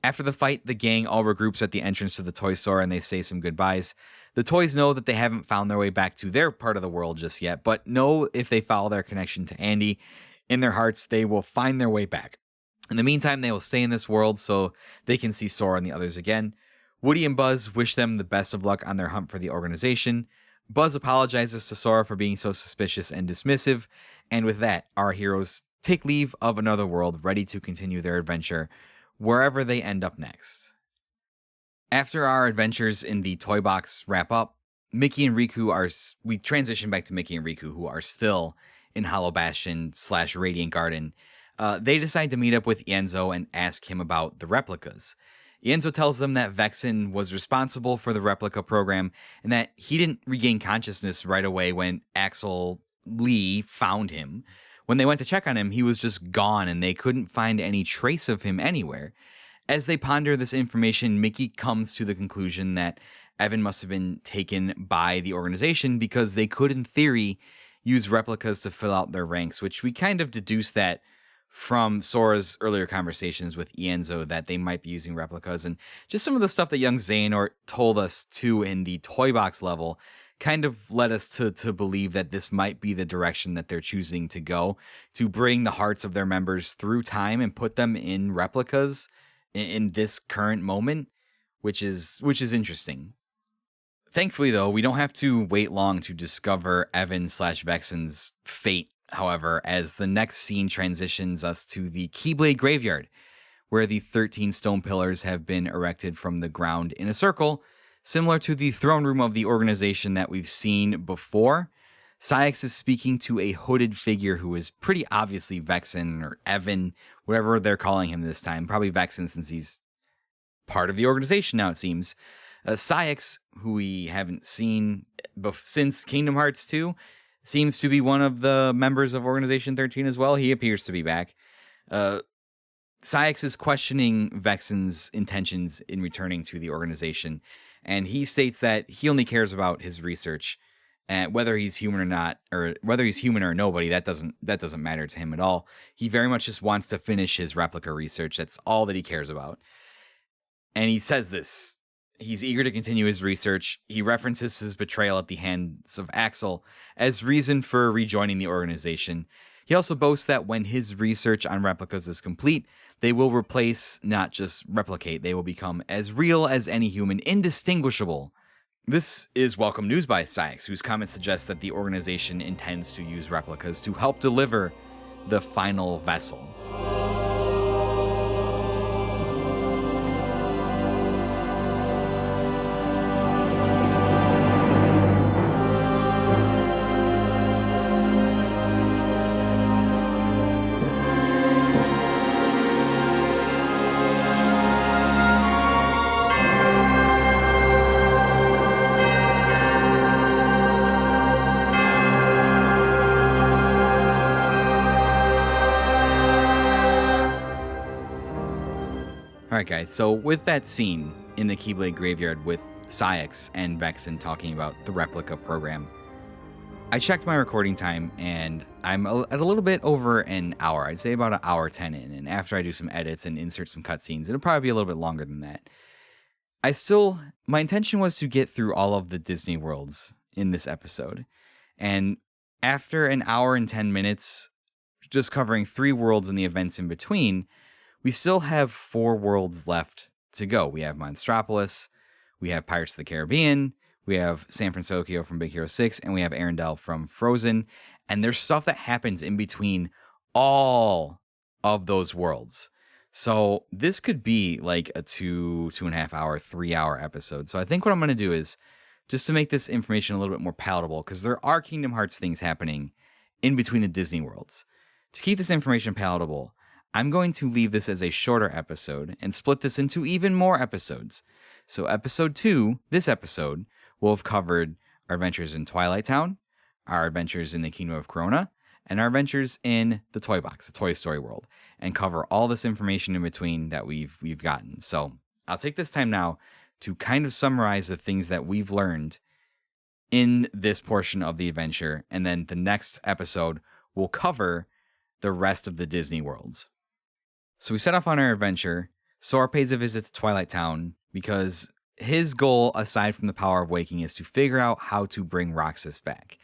After the fight, the gang all regroups at the entrance to the toy store and they say some goodbyes. The toys know that they haven't found their way back to their part of the world just yet, but know if they follow their connection to Andy, in their hearts, they will find their way back. In the meantime, they will stay in this world so they can see Sora and the others again. Woody and Buzz wish them the best of luck on their hunt for the organization. Buzz apologizes to Sora for being so suspicious and dismissive, and with that, our heroes take leave of another world, ready to continue their adventure wherever they end up next. After our adventures in the Toy Box wrap up, Mickey and Riku we transition back to Mickey and Riku, who are still in Hollow Bastion / Radiant Garden. They decide to meet up with Ienzo and ask him about the replicas. Ienzo tells them that Vexen was responsible for the replica program and that he didn't regain consciousness right away when Axel Lee found him. When they went to check on him, he was just gone and they couldn't find any trace of him anywhere. As they ponder this information, Mickey comes to the conclusion that Evan must have been taken by the organization because they could, in theory, use replicas to fill out their ranks, which we kind of deduce that from Sora's earlier conversations with Ienzo that they might be using replicas, and just some of the stuff that young Xehanort told us too in the Toy Box level kind of led us to believe that this might be the direction that they're choosing to go, to bring the hearts of their members through time and put them in replicas in this current moment, which is interesting. Thankfully, though, we don't have to wait long to discover Evan / Vexen's fate, however, as the next scene transitions us to the Keyblade Graveyard, where the 13 stone pillars have been erected from the ground in a circle, similar to the throne room of the organization that we've seen before. Saïx is speaking to a hooded figure who is pretty obviously Vexen or Evan, whatever they're calling him this time. Probably Vexen since he's part of the organization now, it seems. Saïx, who we haven't seen since Kingdom Hearts 2, seems to be one of the members of Organization 13 as well. He appears to be back. Saïx is questioning Vexen's intentions in returning to the organization, and he states that he only cares about his research, and whether he's human or not, or whether he's human or nobody, that doesn't matter to him at all. He very much just wants to finish his replica research. That's all that he cares about. And he says this. He's eager to continue his research. He references his betrayal at the hands of Axel as reason for rejoining the organization. He also boasts that when his research on replicas is complete, they will replace, not just replicate, they will become as real as any human, indistinguishable. This is welcome news by Saïx, whose comment suggests that the organization intends to use replicas to help deliver the final vessel. Alright guys, so with that scene in the Keyblade Graveyard with Saïx and Vexen talking about the replica program, I checked my recording time and I'm at a little bit over an hour. I'd say about an hour 10 in, and after I do some edits and insert some cutscenes, it'll probably be a little bit longer than that. My intention was to get through all of the Disney worlds in this episode, and after an hour and 10 minutes, just covering 3 worlds and the events in between, we still have 4 worlds left to go. We have Monstropolis, we have Pirates of the Caribbean, we have San Francisco from Big Hero 6, and we have Arendelle from Frozen. And there's stuff that happens in between all of those worlds. So this could be like a 2.5 hour, 3 hour episode. So I think what I'm going to do is just to make this information a little bit more palatable, because there are Kingdom Hearts things happening in between the Disney worlds. To keep this information palatable, I'm going to leave this as a shorter episode and split this into even more episodes. So episode 2, this episode, will have covered our adventures in Twilight Town, our adventures in the Kingdom of Corona, and our adventures in the Toy Box, the Toy Story world, and cover all this information in between that we've gotten. So I'll take this time now to kind of summarize the things that we've learned in this portion of the adventure, and then the next episode will cover the rest of the Disney worlds. So we set off on our adventure. Sora pays a visit to Twilight Town because his goal, aside from the power of waking, is to figure out how to bring Roxas back.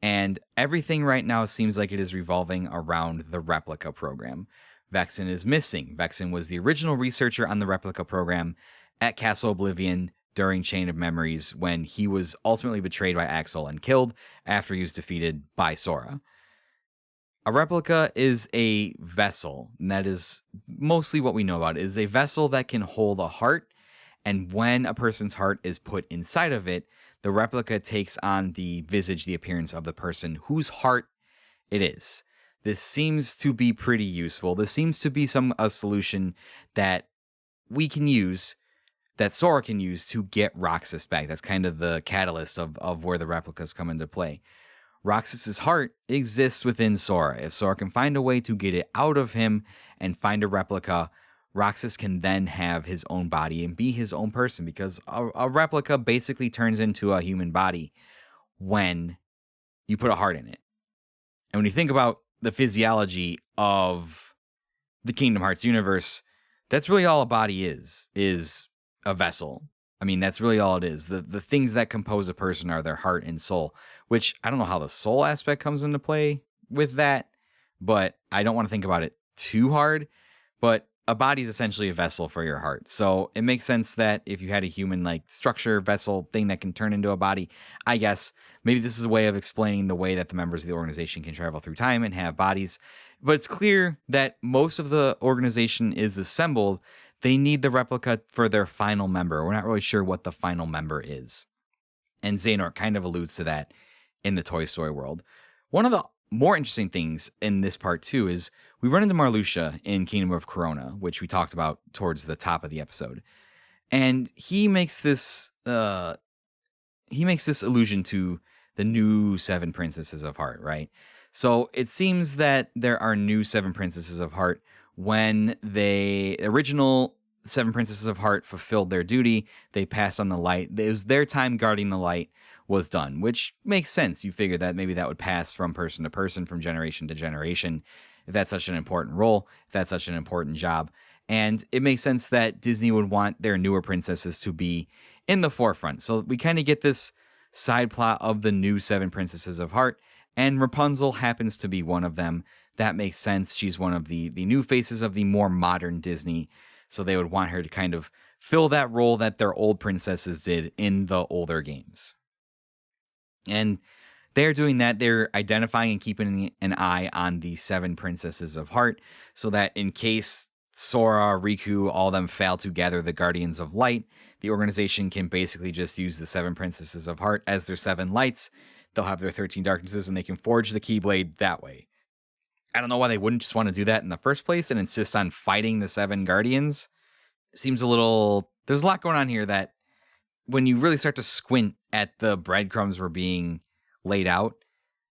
And everything right now seems like it is revolving around the replica program. Vexen is missing. Vexen was the original researcher on the replica program at Castle Oblivion during Chain of Memories, when he was ultimately betrayed by Axel and killed after he was defeated by Sora. A replica is a vessel, and that is mostly what we know about. It is a vessel that can hold a heart, and when a person's heart is put inside of it, the replica takes on the visage, the appearance of the person whose heart it is. This seems to be pretty useful. This seems to be a solution that we can use, that Sora can use to get Roxas back. That's kind of the catalyst of where the replicas come into play. Roxas's heart exists within Sora. If Sora can find a way to get it out of him and find a replica, Roxas can then have his own body and be his own person, because a replica basically turns into a human body when you put a heart in it. And when you think about the physiology of the Kingdom Hearts universe, that's really all a body is a vessel. I mean, that's really all it is. The things that compose a person are their heart and soul, which I don't know how the soul aspect comes into play with that, but I don't want to think about it too hard. But a body is essentially a vessel for your heart. So it makes sense that if you had a human like structure, vessel thing that can turn into a body, I guess maybe this is a way of explaining the way that the members of the organization can travel through time and have bodies. But it's clear that most of the organization is assembled. They need the replica for their final member. We're not really sure what the final member is. And Xehanort kind of alludes to that in the Toy Story world. One of the more interesting things in this part too is we run into Marluxia in Kingdom of Corona, which we talked about towards the top of the episode. And he makes this allusion to the new 7 Princesses of Heart, right? So it seems that there are new 7 Princesses of Heart. When the original 7 Princesses of Heart fulfilled their duty, they passed on the light. It was their time guarding the light was done, which makes sense. You figure that maybe that would pass from person to person, from generation to generation, if that's such an important role, if that's such an important job. And it makes sense that Disney would want their newer princesses to be in the forefront. So we kind of get this side plot of the new 7 Princesses of Heart, and Rapunzel happens to be one of them. That makes sense. She's one of the new faces of the more modern Disney. So they would want her to kind of fill that role that their old princesses did in the older games. And they're doing that. They're identifying and keeping an eye on the 7 Princesses of Heart, so that in case Sora, Riku, all of them fail to gather the Guardians of Light, the organization can basically just use the 7 Princesses of Heart as their 7 lights. They'll have their 13 darknesses, and they can forge the Keyblade that way. I don't know why they wouldn't just want to do that in the first place and insist on fighting the 7 Guardians. It seems a little... There's a lot going on here that when you really start to squint at the breadcrumbs were being laid out,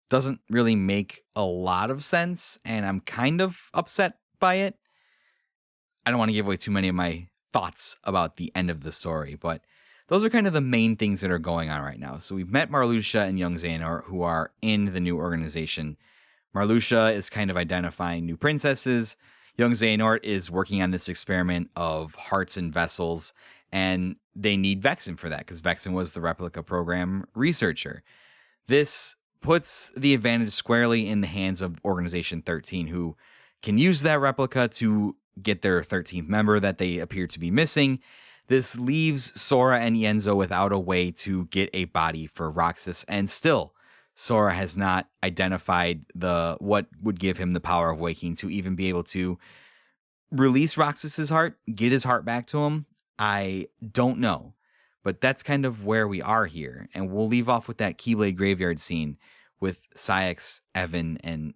doesn't really make a lot of sense, and I'm kind of upset by it. I don't want to give away too many of my thoughts about the end of the story, but those are kind of the main things that are going on right now. So we've met Marluxia and young Xehanort, who are in the new organization. Marluxia is kind of identifying new princesses. Young Xehanort is working on this experiment of hearts and vessels, and they need Vexen for that, because Vexen was the replica program researcher. This puts the advantage squarely in the hands of Organization 13, who can use that replica to get their 13th member that they appear to be missing. This leaves Sora and Yenzo without a way to get a body for Roxas, and still, Sora has not identified what would give him the power of waking to even be able to release Roxas's heart, get his heart back to him, I don't know. But that's kind of where we are here. And we'll leave off with that Keyblade graveyard scene with Saïx, Evan, and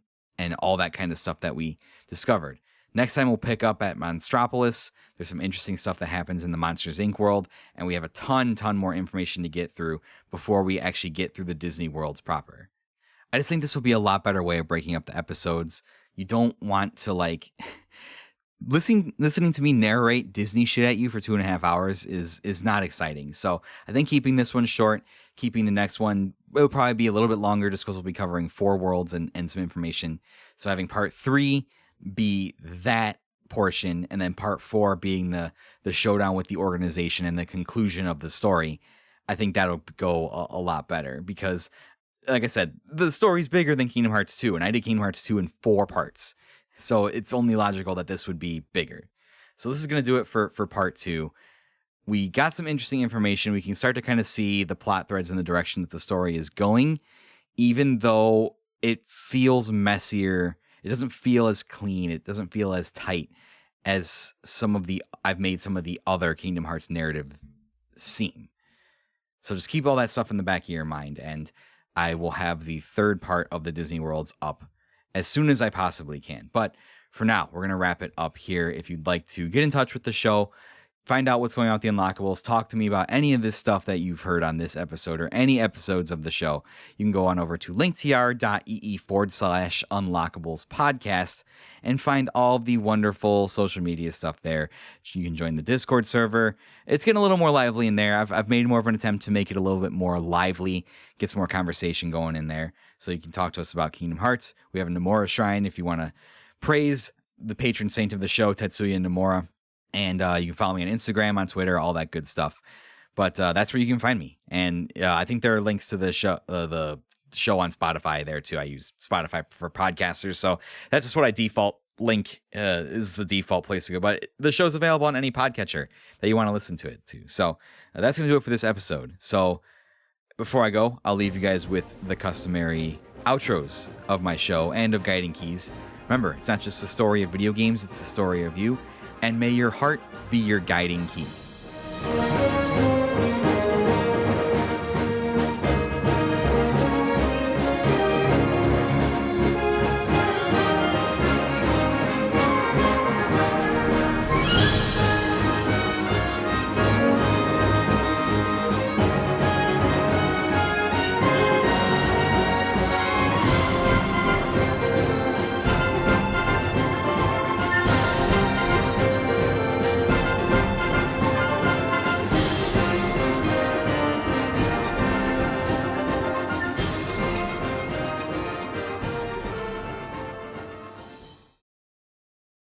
all that kind of stuff that we discovered. Next time we'll pick up at Monstropolis. There's some interesting stuff that happens in the Monsters, Inc. world, and we have a ton more information to get through before we actually get through the Disney worlds proper. I just think this will be a lot better way of breaking up the episodes. You don't want to, like... Listening to me narrate Disney shit at you for 2.5 hours is not exciting. So I think keeping this one short, keeping the next one, will probably be a little bit longer just because we'll be covering 4 worlds and some information. So having part 3 be that portion, and then part 4 being the showdown with the organization and the conclusion of the story, I think that'll go a lot better because, like I said, the story's bigger than Kingdom Hearts 2, and I did Kingdom Hearts 2 in 4 parts. So it's only logical that this would be bigger. So this is going to do it for part 2. We got some interesting information. We can start to kind of see the plot threads and the direction that the story is going, even though it feels messier. It doesn't feel as clean. It doesn't feel as tight as I've made some of the other Kingdom Hearts narrative seem. So just keep all that stuff in the back of your mind, and I will have the 3rd part of the Disney Worlds up as soon as I possibly can. But for now, we're going to wrap it up here. If you'd like to get in touch with the show, find out what's going on with the Unlockables, talk to me about any of this stuff that you've heard on this episode or any episodes of the show, you can go on over to linktr.ee/Unlockables podcast and find all the wonderful social media stuff there. You can join the Discord server. It's getting a little more lively in there. I've made more of an attempt to make it a little bit more lively, get some more conversation going in there. So you can talk to us about Kingdom Hearts. We have a Nomura Shrine if you want to praise the patron saint of the show, Tetsuya Nomura. And you can follow me on Instagram, on Twitter, all that good stuff. But that's where you can find me. And I think there are links to the show on Spotify there too. I use Spotify for podcasters, so that's just what I default link is the default place to go. But the show's available on any podcatcher that you want to listen to it to. So that's going to do it for this episode. So before I go, I'll leave you guys with the customary outros of my show and of Guiding Keys. Remember, it's not just the story of video games, it's the story of you. And may your heart be your guiding key.